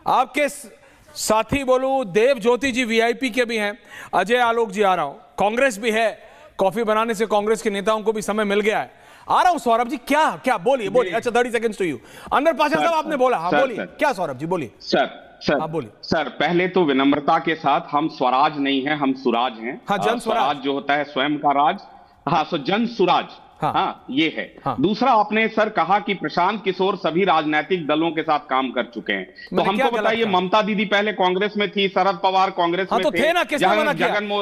आपके साथी बोलूं, देव ज्योति जी वीआईपी के भी हैं, अजय आलोक जी आ रहा हूं, कांग्रेस भी है, कॉफी बनाने से कांग्रेस के नेताओं को भी समय मिल गया है। आ रहा हूं सौरभ जी, क्या बोलिए। अच्छा 30 seconds to you. Anwar Pasha साहब आपने बोला, हाँ बोलिए, क्या सौरभ जी बोलिए। सर बोलिए सर। पहले तो विनम्रता के साथ, हम स्वराज नहीं है, हम सुराज हैं। हाँ, जन स्वराज जो होता है स्वयं का राज, हाँ, सो जन सुराज, हाँ ये है। हाँ। दूसरा, आपने सर कहा कि प्रशांत किशोर सभी राजनीतिक दलों के साथ काम कर चुके हैं, तो हमको बताइए, ममता दीदी पहले कांग्रेस में थी, शरद पवार कांग्रेस में थे ना,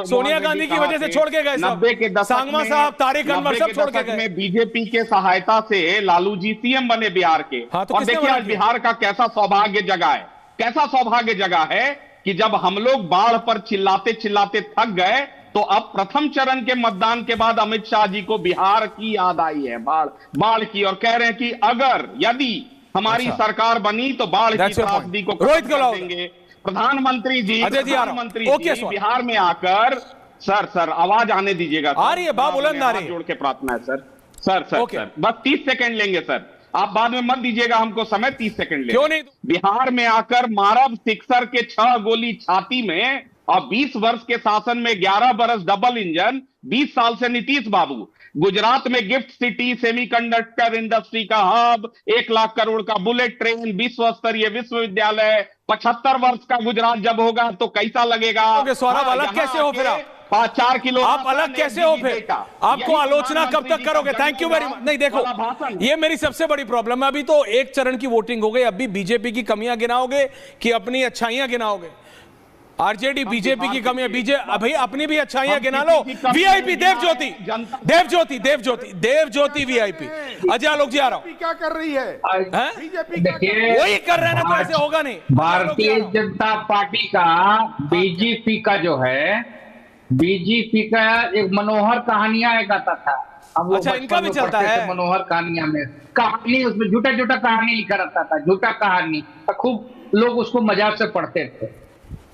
सोनिया गांधी की वजह से छोड़ के गए, 90 के दशक में, साहब, तारिक अनवर सब छोड़ के गए। बीजेपी के सहायता से लालू जी सीएम बने बिहार के। और देखिए आज बिहार का कैसा सौभाग्य जगह है, कैसा सौभाग्य जगह है कि जब हम लोग बाढ़ पर चिल्लाते चिल्लाते थक गए, तो अब प्रथम चरण के मतदान के बाद अमित शाह जी को बिहार की याद आई है, बाढ़ की, और कह रहे हैं कि अगर यदि हमारी सरकार बनी तो बाढ़ की त्रासदी को खत्म कर देंगे। प्रधानमंत्री जी बिहार में आकर, सर आवाज आने दीजिएगा, आ रही है, बुलंद आ रही है, जोड़ के प्रार्थना है सर, बस 30 सेकंड लेंगे सर, आप बाद में मत दीजिएगा हमको समय, 30 सेकंड लेंगे। क्यों नहीं? बिहार में आकर मारव सिक्सर के 6 गोली छाती में, और 20 वर्ष के शासन में 11 बरस डबल इंजन, 20 साल से नीतीश बाबू। गुजरात में गिफ्ट सिटी, सेमीकंडक्टर इंडस्ट्री का हब, 1 लाख करोड़ का बुलेट ट्रेन, विश्व स्तरीय विश्वविद्यालय, 75 वर्ष का गुजरात जब होगा तो कैसा लगेगा। सौरभ अलग कैसे हो फिर आप? 4 किलो आप अलग कैसे हो फिर? आपको आलोचना कब तक करोगे? Thank you very much. नहीं देखो, ये मेरी सबसे बड़ी प्रॉब्लम है। अभी तो एक चरण की वोटिंग हो गई, अभी बीजेपी की कमियां गिनाओगे कि अपनी अच्छाइयां गिनाओगे? आरजेडी बीजेपी की कमियां, भाई अपनी भी अच्छाइयां गिना लो। वीआईपी देवज्योति वीआईपी अजय आलोक जी आ रहा हूं। क्या कर रही है बीजेपी? वही कर रहे हैं ना, तो ऐसे होगा नहीं। भारतीय जनता पार्टी का बीजेपी का जो है, बीजेपी का एक मनोहर कहानियां एक आता था। अच्छा, इनका भी चलता है मनोहर कहानियां में कहानी, उसमें झूठा कहानी लिखा रहता था, झूठा कहानी, खूब लोग उसको मजाक से पढ़ते थे।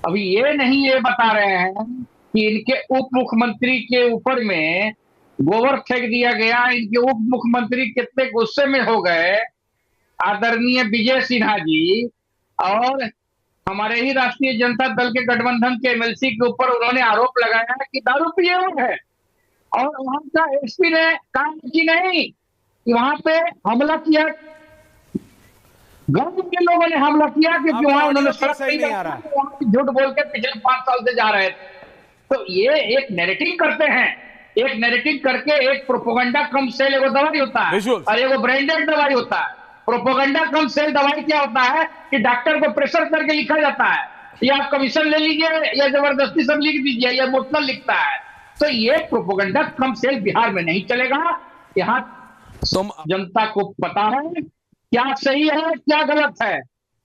अभी ये नहीं ये बता रहे हैं कि इनके उप मुख्यमंत्री के ऊपर में गोबर फेंक दिया गया। इनके उप मुख्यमंत्री कितने गुस्से में हो गए, आदरणीय विजय सिन्हा जी, और हमारे ही राष्ट्रीय जनता दल के गठबंधन के एमएलसी के ऊपर उन्होंने आरोप लगाया कि दारू पिए हुए है, और वहां का एसपी ने काम की नहीं, वहां पे हमला किया, गांव के लोगों ने हमला किया क्योंकि वहां उन्होंने सड़क नहीं आ रहा, झूठ बोल के पिछले 5 साल से जा रहे थे। तो ये एक नैरेटिव करते हैं, एक नैरेटिव करके एक प्रोपोगंडा कम सेल एगो दवाई होता है और एगो ब्रांडेड दवाई होता है। प्रोपोगंडा कम सेल दवाई क्या होता है कि डॉक्टर को प्रेशर करके लिखा जाता है, या आप कमीशन ले लीजिए या जबरदस्ती सब लिख दीजिए, या मोटल लिखता है। तो ये प्रोपोगंडा कम सेल बिहार में नहीं चलेगा। यहाँ जनता को पता है क्या सही है क्या गलत है।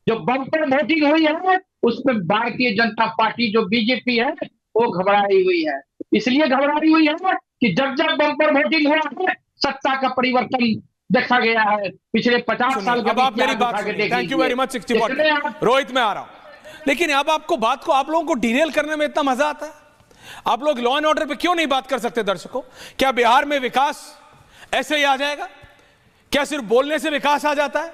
जो बम्पर वोटिंग हुई है उसमें भारतीय जनता पार्टी जो बीजेपी है वो घबराई हुई है। इसलिए घबराई हुई है कि जब जब बम्पर वोटिंग हुआ है सत्ता का परिवर्तन देखा गया है पिछले 50 साल के। अब आप मेरी बात, thank you very much 60 Rohit में आ रहा हूं। लेकिन अब आपको बात को, आप लोगों को डिरेल करने में इतना मजा आता है? आप लोग लॉ एंड ऑर्डर पे क्यों नहीं बात कर सकते? दर्शकों, क्या बिहार में विकास ऐसे ही आ जाएगा? क्या सिर्फ बोलने से विकास आ जाता है?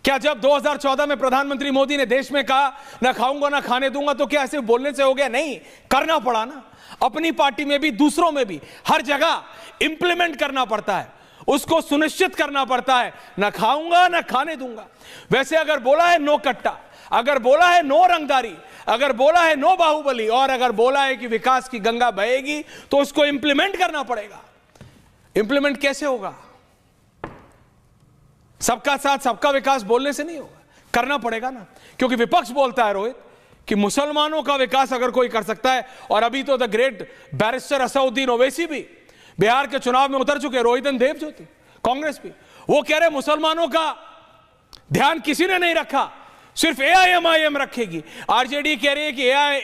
क्या जब 2014 में प्रधानमंत्री मोदी ने देश में कहा ना खाऊंगा ना खाने दूंगा, तो क्या सिर्फ बोलने से हो गया? नहीं, करना पड़ा ना। अपनी पार्टी में भी, दूसरों में भी, हर जगह इंप्लीमेंट करना पड़ता है, उसको सुनिश्चित करना पड़ता है, ना खाऊंगा ना खाने दूंगा। वैसे अगर बोला है नो कट्टा, अगर बोला है नो रंगदारी, अगर बोला है नो बाहुबली, और अगर बोला है कि विकास की गंगा बहेगी, तो उसको इंप्लीमेंट करना पड़ेगा। इंप्लीमेंट कैसे होगा? सबका साथ सबका विकास बोलने से नहीं होगा, करना पड़ेगा ना। क्योंकि विपक्ष बोलता है रोहित कि मुसलमानों का विकास अगर कोई कर सकता है, और अभी तो the great barrister Asaduddin Owaisi भी बिहार के चुनाव में उतर चुके, रोहितन देवज्योति कांग्रेस भी, वो कह रहे मुसलमानों का ध्यान किसी ने नहीं रखा, सिर्फ एआईएमआईएम रखेगी। आरजेडी कह रही है कि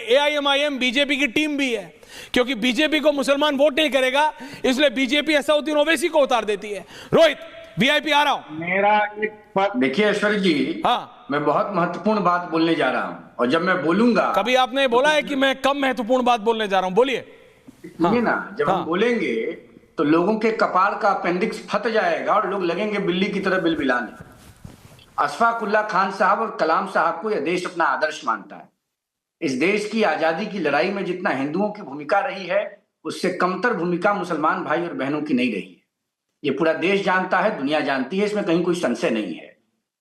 एआईएमआईएम बीजेपी की टीम भी है, क्योंकि बीजेपी को मुसलमान वोट नहीं करेगा, इसलिए बीजेपी असदुद्दीन ओवैसी को उतार देती है। रोहित, वीआईपी आ रहा हूं। मेरा देखिए ऐश्वर्य जी, हाँ, मैं बहुत महत्वपूर्ण बात बोलने जा रहा हूं, और जब मैं बोलूंगा, कभी आपने बोला है कि मैं कम महत्वपूर्ण बात बोलने जा रहा हूं? बोलिए। हाँ, ना, जब हम बोलेंगे तो लोगों के कपार का अपेंडिक्स फट जाएगा और लोग लगेंगे बिल्ली की तरह बिलबिलाने। अशफाक उल्लाह खान साहब और कलाम साहब को यह देश अपना आदर्श मानता है। इस देश की आजादी की लड़ाई में जितना हिंदुओं की भूमिका रही है, उससे कमतर भूमिका मुसलमान भाई और बहनों की नहीं रही है। ये पूरा देश जानता है, दुनिया जानती है, इसमें कहीं कोई संशय नहीं है।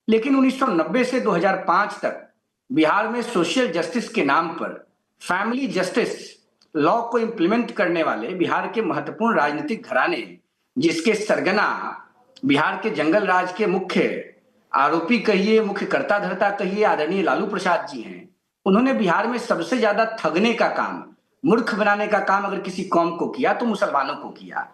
लेकिन 1990 से 2005 तक बिहार में सोशल जस्टिस के नाम पर फैमिली जस्टिस लॉ को इंप्लीमेंट करने वाले बिहार के महत्वपूर्ण राजनीतिक घराने, जिसके सरगना बिहार के जंगल राज के मुख्य आरोपी कहिए, मुख्य कर्ता धर्ता कहिए, आदरणीय लालू प्रसाद जी हैं। उन्होंने बिहार में सबसे ज्यादा ठगने का काम, मूर्ख बनाने का काम अगर किसी कौम को किया तो मुसलमानों को किया।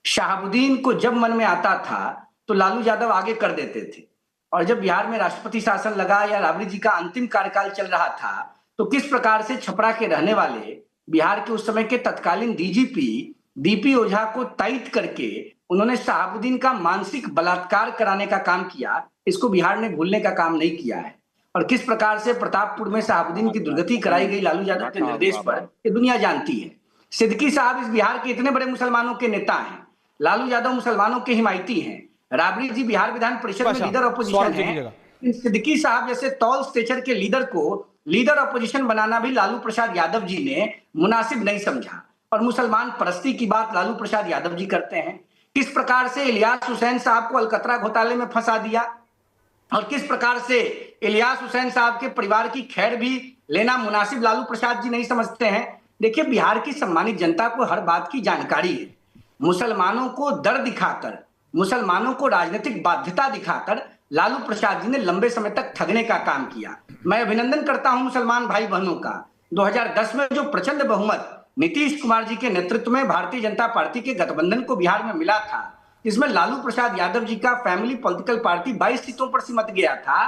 शहाबुद्दीन को जब मन में आता था तो लालू यादव आगे कर देते थे, और जब बिहार में राष्ट्रपति शासन लगा या राबड़ी जी का अंतिम कार्यकाल चल रहा था, तो किस प्रकार से छपरा के रहने वाले बिहार के उस समय के तत्कालीन डीजीपी डीपी ओझा को तायद करके उन्होंने शहाबुद्दीन का मानसिक बलात्कार कराने का काम किया। इसको बिहार ने भूलने का काम नहीं किया है। और किस प्रकार से प्रतापपुर में शहाबुद्दीन की दुर्गति कराई गई लालू यादव के निर्देश पर, ये दुनिया जानती है। सिद्दीकी साहब इस बिहार के इतने बड़े मुसलमानों के नेता हैं, लालू यादव मुसलमानों के हिमायती हैं, राबड़ी जी बिहार विधान परिषद में लीडर ऑपोजिशन है। सिद्दीकी साहब जैसे टॉल स्टेचर के लीडर को लीडर ऑपोजिशन बनाना भी लालू प्रसाद यादव जी ने मुनासिब नहीं समझा, और मुसलमान परस्ती की बात लालू प्रसाद यादव जी करते हैं। किस प्रकार से इलियास हुसैन साहब को अलकतरा घोटाले में फंसा दिया, और किस प्रकार से इलियास हुसैन साहब के परिवार की खैर भी लेना मुनासिब लालू प्रसाद जी नहीं समझते हैं। देखिए, बिहार की सम्मानित जनता को हर बात की जानकारी है। मुसलमानों को डर दिखाकर, मुसलमानों को राजनीतिक बाध्यता दिखाकर लालू प्रसाद जी ने लंबे समय तक ठगने का काम किया। मैं अभिनंदन करता हूं मुसलमान भाई बहनों का। 2010 में जो प्रचंड बहुमत नीतीश कुमार जी के नेतृत्व में भारतीय जनता पार्टी के गठबंधन को बिहार में मिला था, इसमें लालू प्रसाद यादव जी का फैमिली पॉलिटिकल पार्टी 22 सीटों पर सिमट गया था।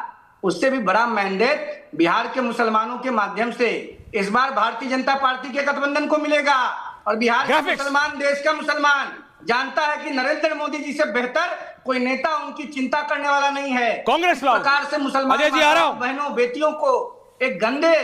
उससे भी बड़ा मैंडेट बिहार के मुसलमानों के माध्यम से इस बार भारतीय जनता पार्टी के गठबंधन को मिलेगा। और बिहार का मुसलमान, देश का मुसलमान जानता है कि नरेंद्र मोदी जी से बेहतर कोई नेता उनकी चिंता करने वाला नहीं है। कांग्रेस प्रकार से मुसलमान बहनों बेटियों को एक गंदे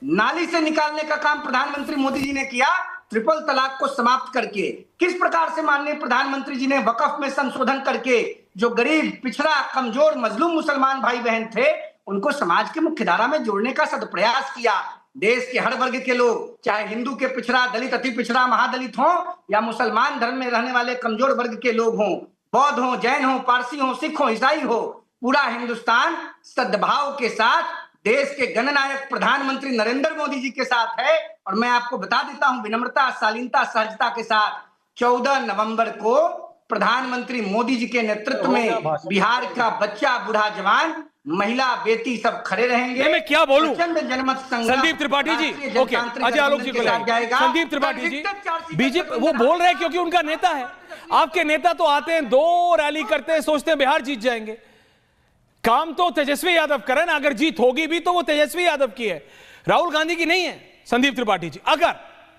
नाली से निकालने का काम प्रधानमंत्री मोदी जी ने किया, ट्रिपल तलाक को समाप्त करके। किस प्रकार से माननीय प्रधानमंत्री जी ने वक्फ में संशोधन करके जो गरीब, पिछड़ा, कमजोर, मजलूम मुसलमान भाई बहन थे उनको समाज के मुख्यधारा में जोड़ने का सदप्रयास किया। देश के हर वर्ग के लोग, चाहे हिंदू के पिछड़ा, दलित, अति पिछड़ा, महादलित हो या मुसलमान धर्म में रहने वाले कमजोर वर्ग के लोग हों, बौद्ध हो, जैन हो, पारसी हो, सिख हो, ईसाई हो, पूरा हिंदुस्तान सद्भाव के साथ देश के जननायक प्रधानमंत्री नरेंद्र मोदी जी के साथ है। और मैं आपको बता देता हूं विनम्रता, शालीनता, सहजता के साथ 14 नवंबर को प्रधानमंत्री मोदी जी के नेतृत्व में बिहार का बच्चा, बूढ़ा, जवान, महिला, बेटी सब खड़े रहेंगे। मैं क्या बोलूं? जनमत संदीप त्रिपाठी जी, ओके, अजय आलोक जी को जाएगा। संदीप त्रिपाठी जी, बीजेपी वो बोल रहे हैं क्योंकि उनका नेता है। आपके नेता तो आते हैं, 2 रैली करते हैं, सोचते हैं बिहार जीत जाएंगे। काम तो तेजस्वी यादव करें ना, अगर जीत होगी भी तो वो तेजस्वी यादव की है, राहुल गांधी की नहीं है। संदीप त्रिपाठी जी, अगर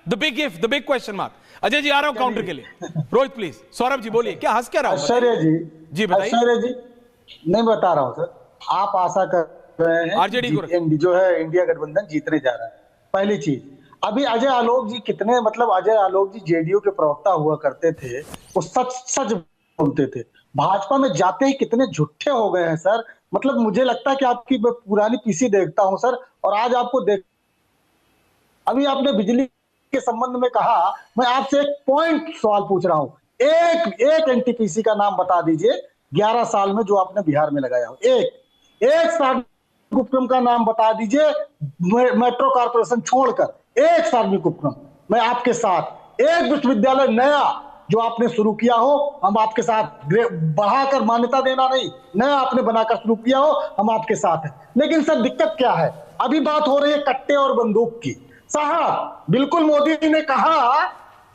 the big if, the big question mark. Ajay ji आ रहा हूं काउंटर के लिए। रोहित प्लीज। सौरभ जी बोलिए, क्या हंस क्या रहा हूं? ऐश्वर्या जी बताइए। ऐश्वर्या जी, नहीं बता रहा हूं सर, आप आशा कर रहे हैं आरजेडी को जो है इंडिया गठबंधन जीतने जा रहा है। पहली चीज, अभी अजय आलोक जी कितने, मतलब अजय आलोक जी जेडीयू के प्रवक्ता हुआ करते थे, वो सच सच बोलते थे। भाजपा में जाते ही कितने झूठे हो गए हैं सर। मतलब मुझे लगता है कि आपकी पुरानी पीसी देखता हूं सर, और आज आपको देख, अभी आपने बिजली के संबंध में कहा, मैं आपसे एक पॉइंट सवाल पूछ रहा हूं, एक एनटीपीसी का नाम बता दीजिए 11 साल में जो आपने बिहार में लगाया हो। एक सार्वजनिक उपक्रम का नाम बता दीजिए, मेट्रो कॉर्पोरेशन छोड़कर, एक सार्वजनिक उपक्रम। मैं आपके साथ, एक विश्वविद्यालय नया जो आपने शुरू किया हो, हम आपके साथ, बढ़ाकर मान्यता देना नहीं, नया आपने बनाकर शुरू किया हो, हम आपके साथ हैं। लेकिन सर दिक्कत क्या है, अभी बात हो रही है कट्टे और बंदूक की। साहब, बिल्कुल मोदी जी ने कहा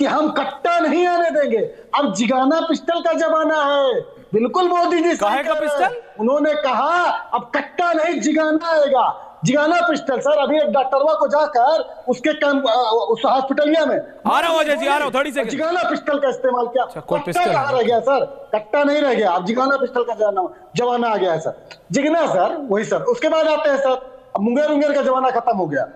कि हम कट्टा नहीं आने देंगे, अब जिगाना पिस्टल का जमाना है। बिल्कुल मोदी जी काहे का पिस्टल? उन्होंने कहा अब कट्टा नहीं जिगाना आएगा, जिगाना पिस्टल। सर अभी एक डॉक्टरवा को जाकर उसके उस हॉस्पिटलिया में आ रहा हूं अजय जी, आ रहा हूं, थोड़ी सी जिगाना पिस्टल का इस्तेमाल किया। पिस्टल कहाँ रह गया सर, कट्टा नहीं रह गया, अब जिगाना पिस्टल का जमाना आ गया है सर। जिगना सर, वही सर। उसके बाद आते हैं सर, अब मुंगेर का जमाना खत्म हो गया।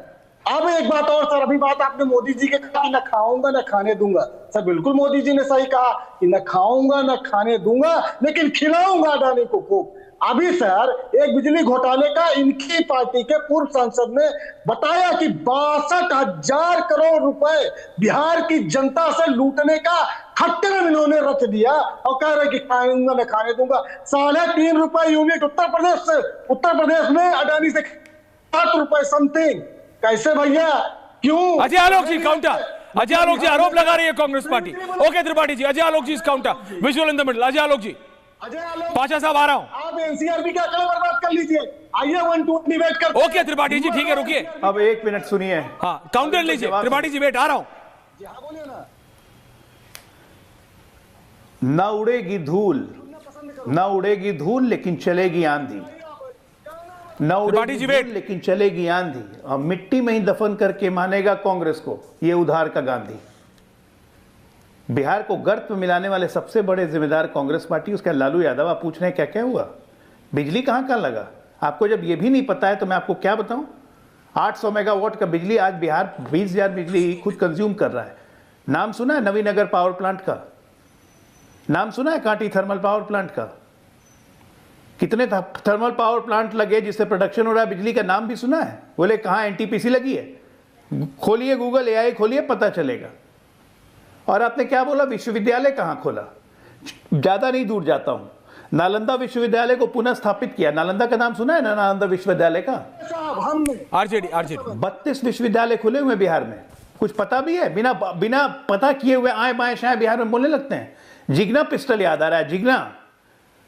अब एक बात और सर, अभी बात आपने मोदी जी के कहा कि न खाऊंगा न खाने दूंगा। सर बिल्कुल मोदी जी ने सही कहा कि न खाऊंगा न खाने दूंगा, लेकिन खिलाऊंगा अडानी को खूब। अभी सर एक बिजली घोटाले का इनकी पार्टी के पूर्व सांसद ने बताया कि 62,000 करोड़ रुपए बिहार की जनता से लूटने का खट्टर इन्होंने रच दिया, और कह रहे कि खाऊंगा न खाने दूंगा। 3.5 रुपए यूनिट उत्तर प्रदेश में अडानी से 7 रुपए समथिंग। कैसे भैया, क्यों? अजय आलोक जी काउंटर। अजय आलोक जी आरोप लगा रही है कांग्रेस पार्टी। ओके त्रिपाठी जी, अजय आलोक जी इस counter, visual in the middle. Ajay Alok ji, Pasha sahab आ रहा हूं। आप एनसीआरबी का कलम बर्बाद कर लीजिए, आइए 1-2 डिबेट करते हैं। ओके त्रिपाठी जी, ठीक है, रुकिए, अब 1 मिनट सुनिए। हाँ, काउंटर लीजिए त्रिपाठी जी, वेट, आ रहा हूं। ना उड़ेगी धूल, ना उड़ेगी धूल लेकिन चलेगी आंधी, न उड़ेगी धूल लेकिन चलेगी आंधी, और मिट्टी में ही दफन करके मानेगा कांग्रेस को ये उधार का गांधी। बिहार को गर्त में मिलाने वाले सबसे बड़े जिम्मेदार कांग्रेस पार्टी, उसका लालू यादव। आप पूछ रहे हैं क्या क्या हुआ, बिजली कहां लगा? आपको जब ये भी नहीं पता है तो मैं आपको क्या बताऊं। 800 मेगावाट का बिजली आज बिहार 20,000 बिजली खुद कंज्यूम कर रहा है। नाम सुना है नवीनगर पावर प्लांट का? नाम सुना है कांटी थर्मल पावर प्लांट का? कितने थर्मल पावर प्लांट लगे जिससे प्रोडक्शन हो रहा है बिजली का? नाम भी सुना है? बोले कहां एनटीपीसी लगी है? खोलिए गूगल एआई खोलिए, पता चलेगा। और आपने क्या बोला, विश्वविद्यालय कहां खोला? ज्यादा नहीं दूर जाता हूं, नालंदा विश्वविद्यालय को पुनः स्थापित किया। नालंदा का नाम सुना है ना, नालंदा विश्वविद्यालय का? आरजेडी 32 विश्वविद्यालय खुले हुए बिहार में, कुछ पता भी है? बिना पता किए हुए आए बाएं शाए बिहार में बोलने लगते हैं। जिगना पिस्टल याद आ रहा है, जिगना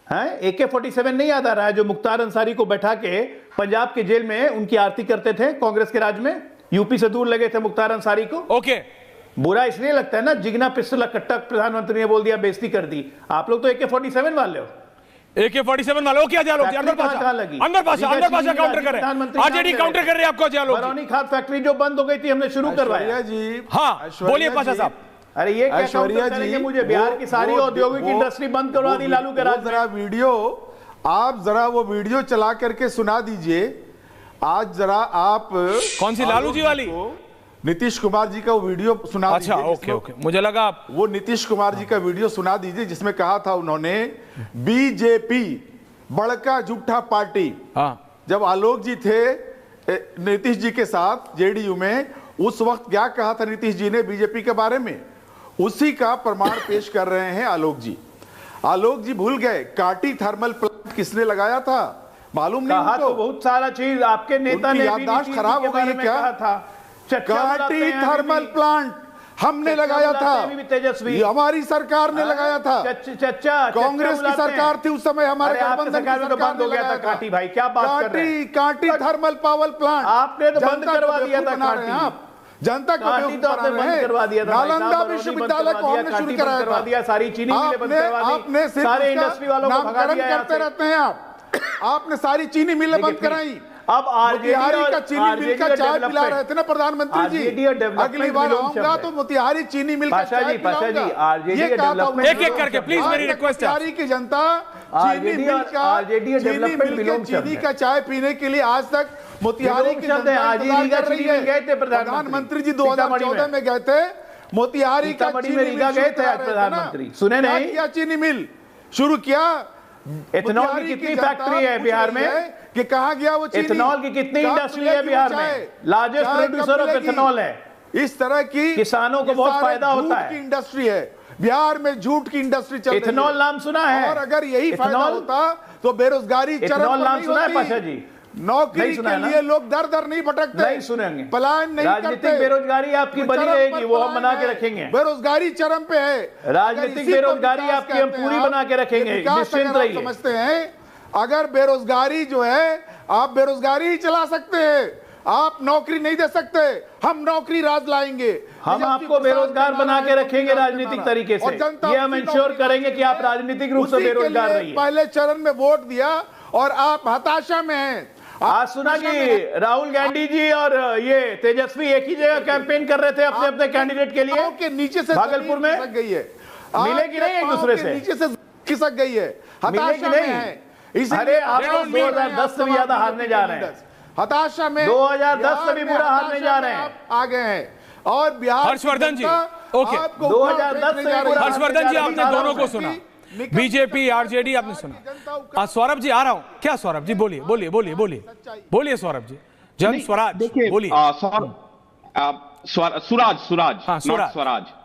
है, AK-47 नहीं याद आ रहा है, जो मुख्तार अंसारी को बैठा के पंजाब के जेल में उनकी आरती करते थे कांग्रेस के राज में, यूपी से दूर लगे थे मुख्तार अंसारी को। ओके, बुरा इसलिए लगता है ना, जिगना पिस्टल कट्टा प्रधानमंत्री ने बोल दिया, बेइज्जती कर दी। आप लोग तो AK-47 वाले हो। AK-47 वाले हो क्या? अंदर भाषा काउंटर कर रहे हैं, आरजेडी काउंटर कर रहे हैं आपको। बरौनी खाद फैक्ट्री जो बंद हो गई थी, हमने शुरू करवाया जी। हाँ बोलिए पाशा साहब। अरे ये क्या काउंटर करेंगे? मुझे बिहार की सारी औद्योगिक इंडस्ट्री बंद करवा दी लालू के राज। जरा वीडियो, आप जरा वो वीडियो चला करके सुना दीजिए। आज जरा आप कौन सी लालू जी वाली? नीतीश कुमार जी का वो वीडियो सुना अच्छा, दीजिए। ओके, मुझे लगा वो नीतीश कुमार जी का वीडियो सुना दीजिए, जिसमें कहा था उन्होंने बीजेपी बड़का झूठा पार्टी। जब आलोक जी थे नीतीश जी के साथ जेडीयू में, उस वक्त क्या कहा था नीतीश जी ने बीजेपी के बारे में, उसी का प्रमाण पेश कर रहे हैं आलोक जी। आलोक जी भूल गए काटी थर्मल प्लांट किसने लगाया था? मालूम नहीं कहा तो बहुत सारा चीज आपके नेता ने, याददाश्त खराब हो गई क्या? काटी थर्मल प्लांट हमने लगाया था, तेजस्वी हमारी सरकार ने लगाया था। कांग्रेस की सरकार थी उस समय, हमारे गठबंधन की सरकार ने लगाया था। काटी भाई क्या बात कर रहे हैं? काटी थर्मल पावर प्लांट आपने तो बंद करवा दिया था। आप जनता को बंद करवा दिया था। नालंदा विश्वविद्यालय को हमने शुरू करवा दिया, सारी चीनी मिलें बंद करवा दी, आपने सारे इंडस्ट्री वालों को भगा दिया। करते रहते हैं आपने सारी चीनी मिलें बंद कराई। अब मोतिहारी का चीनी मिल का चाय पिला रहे थे ना प्रधानमंत्री जी। अगली बार आऊंगा तो मोतिहारी चीनी मिल का चाय पिलाऊंगा। ये एक एक करके प्लीज, मेरी रिक्वेस्ट है। मोतिहारी की जनता चीनी मिल का चाय पीने के लिए आज तक मोतिहारी की जनता इंतजार कर रही है। प्रधानमंत्री जी 2014 में गए थे मोतिहारी का चीनी मिल गए थे प्रधानमंत्री, सुने नहीं? क्या चीनी मिल शुरू किया? इथेनॉल की कितनी फैक्ट्री है बिहार में कि कहा गया वो चीनी? इथेनॉल की कितनी इंडस्ट्री है बिहार में? लार्जेस्ट प्रोड्यूसर ऑफ इथेनॉल है। इस तरह की किसानों को बहुत फायदा होता है। झूठ की इंडस्ट्री है बिहार में, झूठ की इंडस्ट्री चल रही है। इथेनॉल नाम सुना है? और अगर यही फायदा होता तो बेरोजगारी चरम पर नाम सुना है पाशा जी? नौकरी के लिए लोग दर दर नहीं भटकते, नहीं सुनेंगे, पलायन नहीं करते। राजनीतिक बेरोजगारी आपकी बनी रहेगी, वो हम बना के रखेंगे। बेरोजगारी चरम पे है, राजनीतिक बेरोजगारी आपकी हम पूरी बना के रखेंगे, निश्चिंत रहिए। समझते हैं अगर बेरोजगारी जो है, आप बेरोजगारी ही चला सकते हैं, आप नौकरी नहीं दे सकते। हम नौकरी राज लाएंगे, हम आपको बेरोजगार बना के रखेंगे राजनीतिक तरीके से। ये हम इंश्योर करेंगे कि आप राजनीतिक रूप से बेरोजगार रहिए। पहले चरण में वोट दिया और आप हताशा में हैं। आज सुना कि राहुल गांधी जी और ये तेजस्वी एक ही जगह कैंपेन कर रहे थे अपने अपने कैंडिडेट के लिए, के नीचे से भागलपुर में गई है, मिले कि नहीं एक दूसरे से? नीचे से खिसक गई है, हताशा में है। अरे आप लोग 2010 से भी ज्यादा हारने जा रहे हैं, हताशा में 2010 से भी बुरा हारने जा रहे हैं, आ गए हैं। और बिहार हर्षवर्धन जी, ओके 2010 से हर्षवर्धन जी आपने दोनों को सुना, बीजेपी आरजेडी आपने सुना। सौरभ जी आ रहा हूं क्या? सौरभ जी बोलिए बोलिए बोलिए बोलिए बोलिए सौरभ जी। जन स्वराज बोलिए। सुराज स्वराज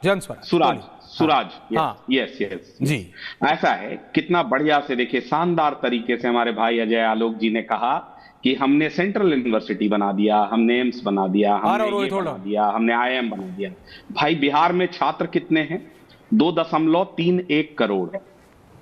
जन स्वराज सुराज यस जी। ऐसा है, कितना बढ़िया से देखिए, शानदार तरीके से हमारे भाई अजय आलोक जी ने कहा कि हमने सेंट्रल यूनिवर्सिटी बना दिया, हमने एम्स बना दिया, हमने ये बना दिया, हमने IIM बना दिया। भाई बिहार में छात्र कितने हैं? 2.31 करोड़।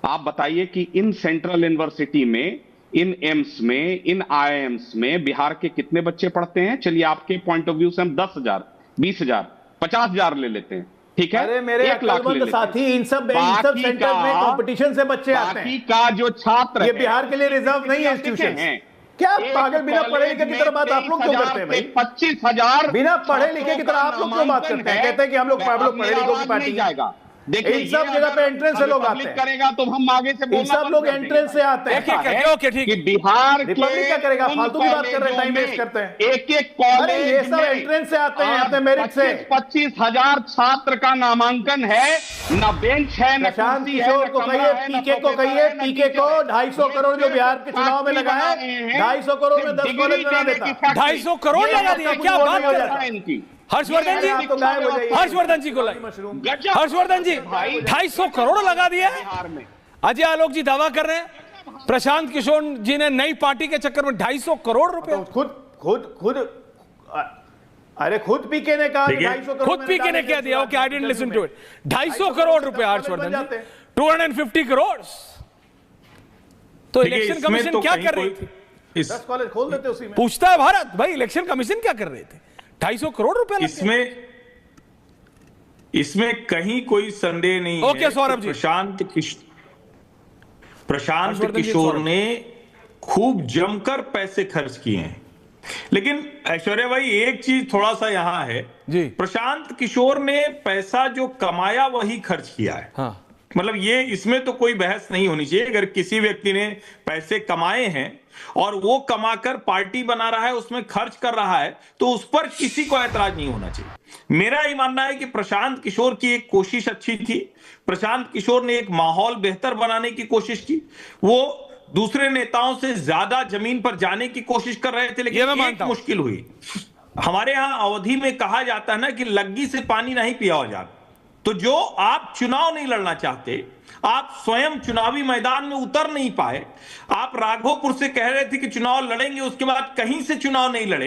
आप बताइए कि इन सेंट्रल यूनिवर्सिटी में, इन एम्स में, इन IIMs में बिहार के कितने बच्चे पढ़ते हैं? चलिए आपके पॉइंट ऑफ व्यू से हम 10,000, 20,000, 50,000 ले लेते हैं, ठीक है? अरे मेरे 1 लाख ले साथी, इन सब सेंटर में कंपटीशन से बच्चे आते हैं। बाकी का जो छात्र, ये बिहार के लिए रिजर्व नहीं है इंस्टीट्यूशन है। क्या पागल बिना पढ़े लिखे की तरह बात आप लोग क्यों करते हैं भाई? 25,000 बिना पढ़े लिखे की तरह आप लोग क्यों बात करते हैं? कहते हैं कि हम लोग पढ़े लिखों की पार्टी जाएगा। देखिए इन सब जगह पे एंट्रेंस से लोग आते हैं, करेगा तो हम आगे से बोलना, सब लोग एंट्रेंस से आते हैं। ओके ठीक है, बिहार रिपब्लिक क्या करेगा? फालतू की बात कर रहे हैं, टाइम वेस्ट करते हैं। एक कॉलेज, ये सब एंट्रेंस से आते हैं अपने मेरिट से। 25,000 छात्र का नामांकन है, न बेंच है, न प्रशांत किशोर को कहिए, पीके को कहिए, पीके को 250 करोड़ जो बिहार के चुनाव में लगा है, 250 करोड़ में 10 कॉलेज बना देता। 250 करोड़ लगा दिया, क्या बात कर रहे हैं इनकी? हर्षवर्धन जी, हर्षवर्धन जी को लाइए। हर्षवर्धन जी 250 करोड़ लगा दिया है। अजय आलोक जी दावा कर रहे हैं प्रशांत किशोर जी ने नई पार्टी के चक्कर में 250 करोड़ रुपए खुद अरे खुद पीके ने कहा 250 करोड़, खुद पीके ने कह दिया okay I didn't listen to it. 250 crore रुपए हर्षवर्धन जी, 250 करोड़। तो इलेक्शन कमीशन क्या कर रही थी? 10 कॉलेज खोल देते उसी में। पूछता है भारत भाई इलेक्शन कमीशन क्या कर रहे थे? 250 करोड़ रुपए इसमें कहीं कोई संदेह नहीं है। ओके सौरभ जी, प्रशांत किशोर ने खूब जमकर पैसे खर्च किए हैं। लेकिन ऐश्वर्या भाई एक चीज थोड़ा सा यहां है जी, प्रशांत किशोर ने पैसा जो कमाया वही खर्च किया है। हाँ। मतलब ये इसमें तो कोई बहस नहीं होनी चाहिए। अगर किसी व्यक्ति ने पैसे कमाए हैं और वो कमाकर पार्टी बना रहा है, उसमें खर्च कर रहा है, तो उस पर किसी को ऐतराज नहीं होना चाहिए। मेरा ये मानना है कि प्रशांत किशोर की एक कोशिश अच्छी थी। प्रशांत किशोर ने एक माहौल बेहतर बनाने की कोशिश की। वो दूसरे नेताओं से ज्यादा जमीन पर जाने की कोशिश कर रहे थे, लेकिन एक मुश्किल हुई। हमारे यहां अवधि में कहा जाता है ना कि लग्गी से पानी नहीं पिया हो जाता। तो जो आप चुनाव नहीं लड़ना चाहते, आप स्वयं चुनावी मैदान में उतर नहीं पाए, आप राघोपुर से कह रहे थे कि चुनाव लड़ेंगे, उसके बाद कहीं से चुनाव नहीं लड़े।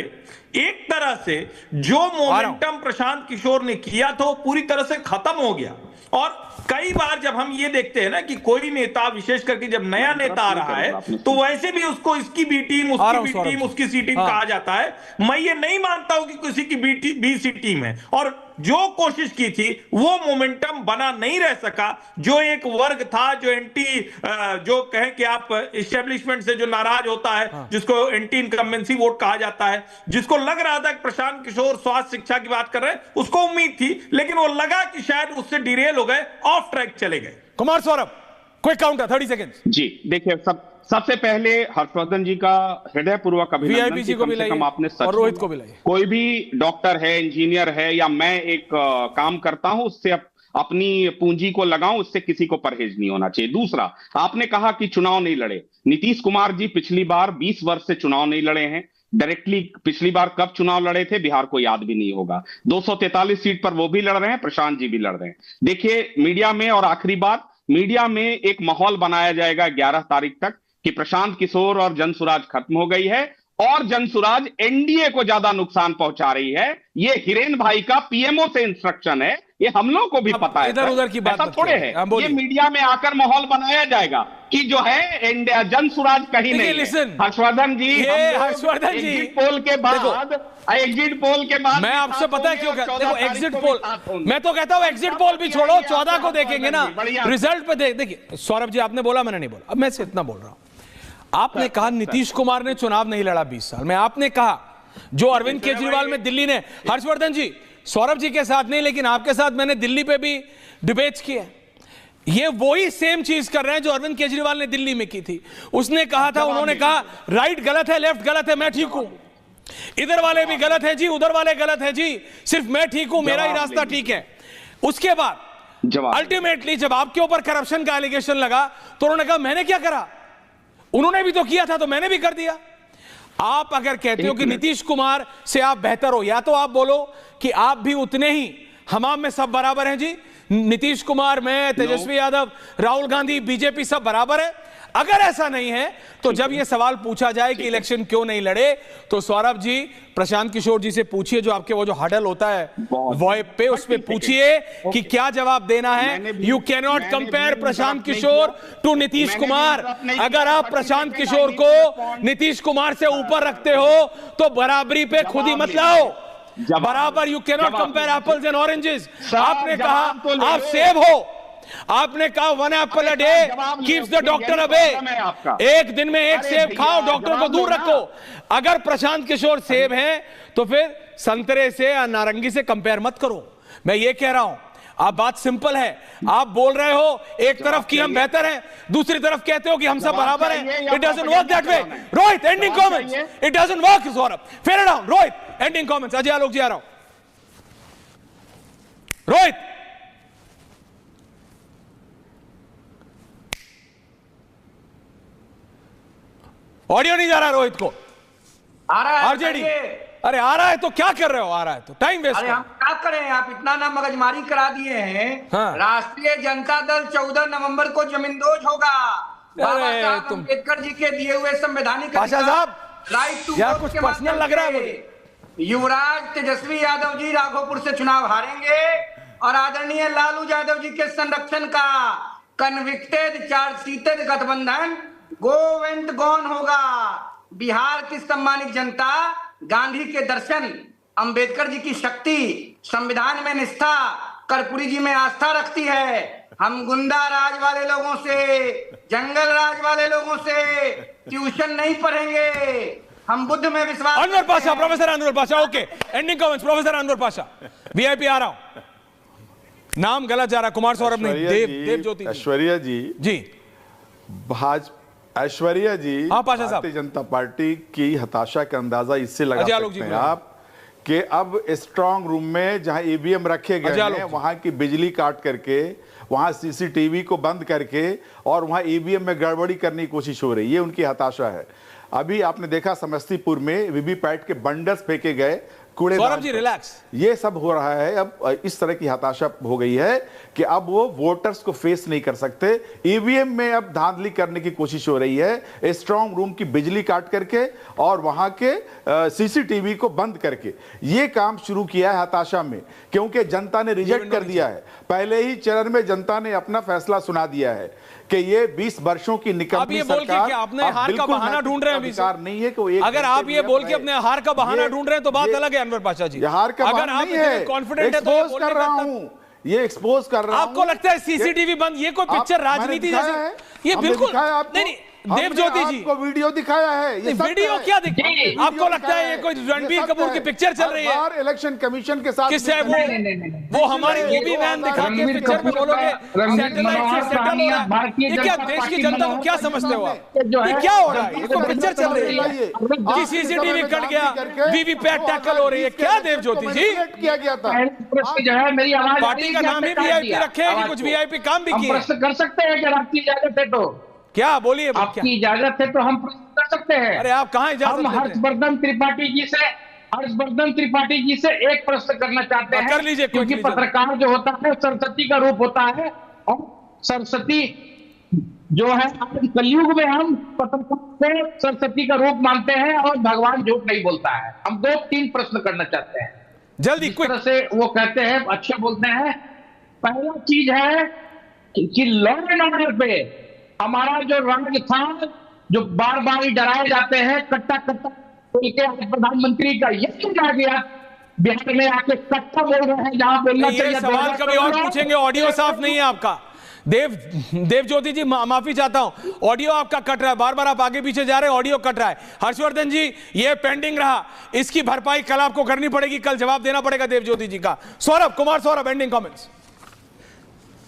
एक तरह से जो मोमेंटम प्रशांत किशोर ने किया था वो पूरी तरह से खत्म हो गया। और कई बार जब हम ये देखते हैं ना कि कोई नेता, विशेष करके जब नया नेता आ रहा है, तो वैसे भी उसको इसकी बी टीम, उसकी बी टीम, उसकी सी टीम कहा जाता है। मैं ये नहीं मानता हूं कि किसी की बी सी टीम है। और जो कोशिश की थी वो मोमेंटम बना नहीं रह सका। जो एक वर्ग था जो जो कहें कि आप एस्टेब्लिशमेंट से जो नाराज होता है, जिसको एंटी इनकम्बेंसी वोट कहा जाता है, जिसको लग रहा था कि प्रशांत किशोर स्वास्थ्य शिक्षा की बात कर रहे हैं, उसको उम्मीद थी, लेकिन वो लगा कि शायद उससे डिरेल हो गए, ऑफ ट्रैक चले गए। Kumar Saurabh, quick counter 30 seconds. जी देखिए, सबसे पहले हर्षवर्धन जी का हृदयपूर्वक अभिनंदन कि कम से कम आपने सच, और रोहित को भी लाइए। कोई भी डॉक्टर है, इंजीनियर है, या मैं एक काम करता हूं उससे अपनी पूंजी को लगाऊं, उससे किसी को परहेज नहीं होना चाहिए। दूसरा, आपने कहा कि चुनाव नहीं लड़े। नीतीश कुमार जी पिछली बार 20 वर्ष से चुनाव नहीं लड़े हैं डायरेक्टली। पिछली बार कब चुनाव लड़े थे बिहार को याद भी नहीं होगा। 243 सीट पर वो भी लड़ रहे हैं, प्रशांत जी भी लड़ रहे हैं। देखिए मीडिया में, और आखिरी बात, मीडिया में एक माहौल बनाया जाएगा 11 तारीख तक कि प्रशांत किशोर और जनसुराज खत्म हो गई है और जनसुराज एनडीए को ज्यादा नुकसान पहुंचा रही है। ये हिरेन भाई का पीएमओ से इंस्ट्रक्शन है, ये हम लोग को भी पता है। इधर उधर की बात थोड़े है, ये मीडिया में आकर माहौल बनाया जाएगा कि जो है जनसुराज कहीं नहीं। हर्षवर्धन जी, एग्जिट पोल के बाद मैं आपसे पता है क्यों कहता हूं, देखो एग्जिट पोल, मैं तो कहता हूं एग्जिट पोल भी छोड़ो, 14 को देखेंगे ना, रिजल्ट पे देखिए। सौरभ जी आपने बोला, मैंने नहीं बोला, अब मैं से इतना बोल रहा हूं। आपने कहा नीतीश कुमार ने चुनाव नहीं लड़ा 20 साल में। आपने कहा जो अरविंद केजरीवाल में दिल्ली ने, हर्षवर्धन जी सौरभ जी के साथ नहीं लेकिन आपके साथ मैंने दिल्ली पे भी डिबेट्स किए। ये वही सेम चीज कर रहे हैं जो अरविंद केजरीवाल ने दिल्ली में की थी। उसने कहा था, उन्होंने कहा राइट गलत है, लेफ्ट गलत है, मैं ठीक हूं, इधर वाले भी गलत है जी, उधर वाले गलत है जी, सिर्फ मैं ठीक हूं, मेरा ही रास्ता ठीक है। उसके बाद अल्टीमेटली जब आपके ऊपर करप्शन का एलिगेशन लगा तो उन्होंने कहा मैंने क्या करा, उन्होंने भी तो किया था तो मैंने भी कर दिया। आप अगर कहते हो कि नीतीश कुमार से आप बेहतर हो, या तो आप बोलो कि आप भी उतने ही, हमाम में सब बराबर हैं जी, नीतीश कुमार, मैं, तेजस्वी यादव, राहुल गांधी, बीजेपी सब बराबर है। अगर ऐसा नहीं है तो जब यह सवाल पूछा जाए कि इलेक्शन क्यों नहीं लड़े, तो सौरभ जी प्रशांत किशोर जी से पूछिए, जो आपके वो जो हडल होता है वॉइस पे, उस पे पूछिए कि क्या जवाब देना है। You can not compare Prashant Kishor to Nitish Kumar. अगर आप प्रशांत किशोर को नीतीश कुमार से ऊपर रखते हो तो बराबरी पे खुद ही मत लाओ, बराबर। You can not compare apples and oranges. आपने कहा आप सेब हो, आपने कहा 1 Apple a day keeps the doctor away. एक दिन में एक सेब खाओ, डॉक्टर को दूर रखो। अगर प्रशांत किशोर सेब हैं तो फिर संतरे से या नारंगी से कंपेयर मत करो। मैं ये कह रहा हूं, आप बात सिंपल है। आप बोल रहे हो एक तरफ कि हम बेहतर हैं, दूसरी तरफ कहते हो कि हम सब बराबर हैं। It doesn't work that way. Rohit, ending comments. It doesn't work Saurabh, fair down. Rohit, ending comments. Ajay Alok ji आ रहा हूं। रोहित, ऑडियो नहीं जा रहा रोहित को। आ रहा है आरजेडी, अरे आ रहा है तो क्या कर रहे हो, आ रहा है तो टाइम वेस्ट। अरे हम क्या करें, आप इतना ना मगजमारी करा दिए हैं। राष्ट्रीय जनता दल 14 नवंबर को जमींदोज होगा। बाबा साहब अम्बेडकर जी के दिए हुए संवैधानिक राइट टू वोट कुछ पर्सनल लग रहा है। युवराज तेजस्वी यादव जी राघोपुर से चुनाव हारेंगे और आदरणीय लालू यादव जी के संरक्षण का कन्विक्टेड चार्जशीटेड गठबंधन गो एंड गॉन होगा। बिहार की सम्मानित जनता गांधी के दर्शन, अंबेडकर जी की शक्ति, संविधान में निष्ठा, कर्पूरी जी में आस्था रखती है। हम गुंडा राज वाले लोगों से, जंगल राज वाले लोगों से ट्यूशन नहीं पढ़ेंगे। हम बुद्ध में विश्वास। Anwar Pasha, professor Anwar Pasha, okay, ending comments professor Anwar Pasha. VIP आ रहा हूं, नाम गलत जा रहा, कुमार सौरभ नहीं, देव ज्योति ऐश्वर्या जी ऐश्वर्या जी भारतीय जनता पार्टी की हताशा का अंदाजा इससे लगा सकते हैं आप कि अब स्ट्रांग रूम में जहां ईवीएम रखे गए हैं वहां की बिजली काट करके, वहां सीसीटीवी को बंद करके और वहां ईवीएम में गड़बड़ी करने की कोशिश हो रही है, उनकी हताशा है। अभी आपने देखा समस्तीपुर में वीवीपैट के बंडल्स फेंके गए, सौरभ जी रिलैक्स, ये सब हो रहा है। अब इस तरह की हताशा हो गई है कि अब वो वोटर्स को फेस नहीं कर सकते। ईवीएम में अब धांधली करने की कोशिश हो रही है, स्ट्रांग रूम की बिजली काट करके और वहां के सीसीटीवी को बंद करके ये काम शुरू किया है हताशा में, क्योंकि जनता ने रिजेक्ट कर दिया है। पहले ही चरण में जनता ने अपना फैसला सुना दिया है कि ये 20 वर्षों की निकम्मी सरकार, आपने हार का बहाना ढूंढ रहे हैं अभी नहीं है कि अगर आप ये बोल के अपने हार का बहाना ढूंढ रहे हैं तो बात अलग है अनवर पाशा जी। हार का अगर आप कॉन्फिडेंट है तो कर रहा हूं, ये एक्सपोज कर रहा हूं। आपको लगता है सीसीटीवी बंद ये कोई पिक्चर राजनीति जैसे? ये बिल्कुल नहीं। देव ज्योति जी को वीडियो दिखाया है, ये वीडियो क्या दिखाया? आपको लगता है ये कोई रणबीर कपूर की पिक्चर चल रही है? इलेक्शन कमीशन के साथ किससे वो हमारी यूपी वैन दिखा के पिक्चर में बोलोगे सैटेलाइट से सेटल हो रहा है। ये क्या देश की जनता को क्या समझते हो आप? ये क्या हो रहा है? ये तो पिक्चर चल रही है कि सीसीटीवी कट गया, वीवीपैट टैकल हो रही है। क्या देव ज्योति जी किया गया था? पार्टी का नाम ही वीआईपी रखे हैं कि कुछ वीआईपी काम भी किए? प्रश्न कर सकते हैं अगर आपकी इजाजत है तो। क्या बोलिए? आपकी इजाजत है तो हम प्रश्न कर सकते हैं। अरे आप कहां इजाजत हम हर्षवर्धन त्रिपाठी जी से एक प्रश्न करना चाहते हैं। कर लीजिए, क्योंकि पत्रकार जो होता है सरस्वती का रूप होता है और सरस्वती जो है कलयुग में हम पत्रकार को सरस्वती का रूप मानते हैं और भगवान झूठ नहीं बोलता है। हम 2-3 प्रश्न करना चाहते हैं जल्दी। इस तरह से वो कहते हैं, अच्छे बोलते हैं। पहला चीज है कि लॉ एंड ऑर्डर पे हमारा जो रंग था, जो बार बार डराए जाते हैं कट्टा कट्टा बोल के, प्रधानमंत्री का ये क्यों आ गया बिहार में आके कट्टा बोल रहे हैं जहां बोलना चाहिए। सवाल कभी और पूछेंगे, ऑडियो साफ नहीं है आपका। देव ज्योति जी माफी चाहता हूं, ऑडियो आपका कट रहा है, बार बार आप आगे पीछे जा रहे हैं, ऑडियो कट रहा है। हर्षवर्धन जी ये पेंडिंग रहा, इसकी भरपाई कल आपको करनी पड़ेगी, कल जवाब देना पड़ेगा देव ज्योति जी का। Saurabh, Kumar Saurabh, ending comments.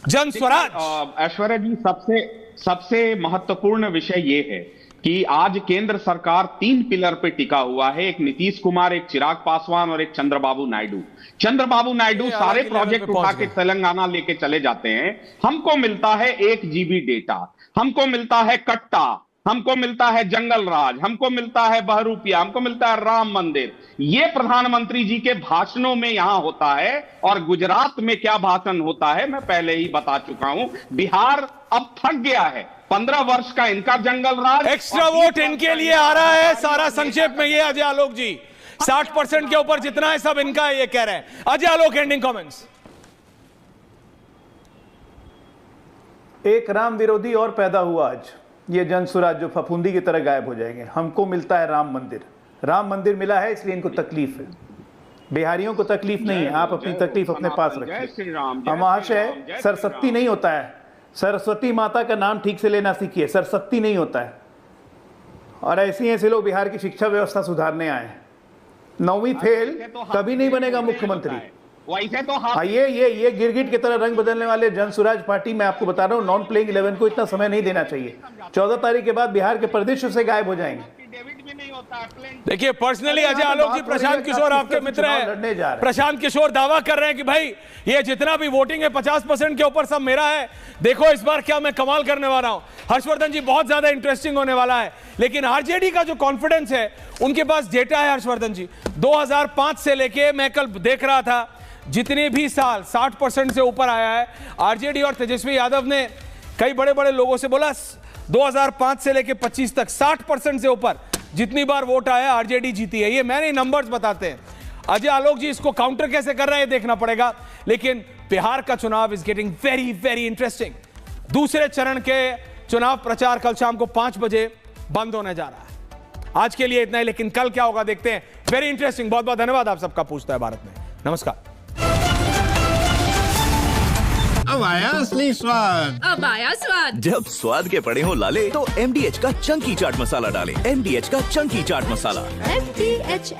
जन स्वराज। ऐश्वर्या जी सबसे महत्वपूर्ण विषय यह है कि आज केंद्र सरकार 3 पिलर पे टिका हुआ है, एक नीतीश कुमार, एक चिराग पासवान और एक चंद्रबाबू नायडू सारे प्रोजेक्ट उठा के तेलंगाना लेके चले जाते हैं। हमको मिलता है 1 GB डेटा, हमको मिलता है कट्टा, हमको मिलता है जंगल राज, हमको मिलता है बहरूपिया, हमको मिलता है राम मंदिर। ये प्रधानमंत्री जी के भाषणों में यहां होता है और गुजरात में क्या भाषण होता है मैं पहले ही बता चुका हूं। बिहार अब थक गया है, 15 वर्ष का इनका जंगल राज, एक्स्ट्रा वोट इनके लिए आ रहा है। सारा संक्षेप में ये अजय आलोक जी 60% के ऊपर जितना है सब इनका है, ये कह रहे हैं। Ajay Alok, ending comments. एक राम विरोधी और पैदा हुआ आज, ये जन स्वराज जो फफूंदी की तरह गायब हो जाएंगे। हमको मिलता है राम मंदिर मिला है इसलिए इनको तकलीफ है, बिहारियों को तकलीफ नहीं है। आप अपनी तकलीफ अपने पास रखिए। महाशय सरस्वती नहीं होता है, सरस्वती माता का नाम ठीक से लेना सीखिए, सरस्वती नहीं होता है। और ऐसे लोग बिहार की शिक्षा व्यवस्था सुधारने आए। 9वीं फेल कभी नहीं बनेगा मुख्यमंत्री। वैसे तो ये गिरगिट की तरह रंग बदलने वाले जन स्वराज पार्टी, मैं आपको बता रहा हूं, नॉन प्लेइंग 11 को इतना समय नहीं देना चाहिए। 14 तारीख के बाद बिहार के परिदृश्य से गायब हो जाएंगे। देखिए पर्सनली अजय आलोक जी, प्रशांत किशोर आपके मित्र हैं, प्रशांत किशोर दावा कर रहे हैं कि भाई ये जितना भी वोटिंग है 50% के ऊपर सब मेरा है, देखो इस बार क्या मैं कमाल करने वाला हूं। हर्षवर्धन जी बहुत ज्यादा इंटरेस्टिंग होने वाला है, लेकिन आरजेडी का जो कॉन्फिडेंस है उनके पास डेटा है। हर्षवर्धन जी 2005 से लेके मैं कल देख रहा था जितने भी साल 60% से ऊपर आया है। आरजेडी और तेजस्वी यादव ने कई बड़े बड़े लोगों से बोला 2005 से लेकर 25 तक 60% से ऊपर जितनी बार वोट आया आरजेडी जीती है। ये मैंने नंबर्स बताते हैं। अजय आलोक जी इसको काउंटर कैसे कर रहे हैं देखना पड़ेगा, लेकिन बिहार का चुनाव is getting very very interesting. दूसरे चरण के चुनाव प्रचार कल शाम को 5 बजे बंद होने जा रहा है। आज के लिए इतना ही, लेकिन कल क्या होगा देखते हैं। Very interesting. बहुत बहुत धन्यवाद आप सबका पूछता है भारत में। नमस्कार। अब आया असली स्वाद। अब आया स्वाद। जब स्वाद के पड़े हो लाले तो MDH का चंकी चाट मसाला डालें। MDH का चंकी चाट मसाला। MDH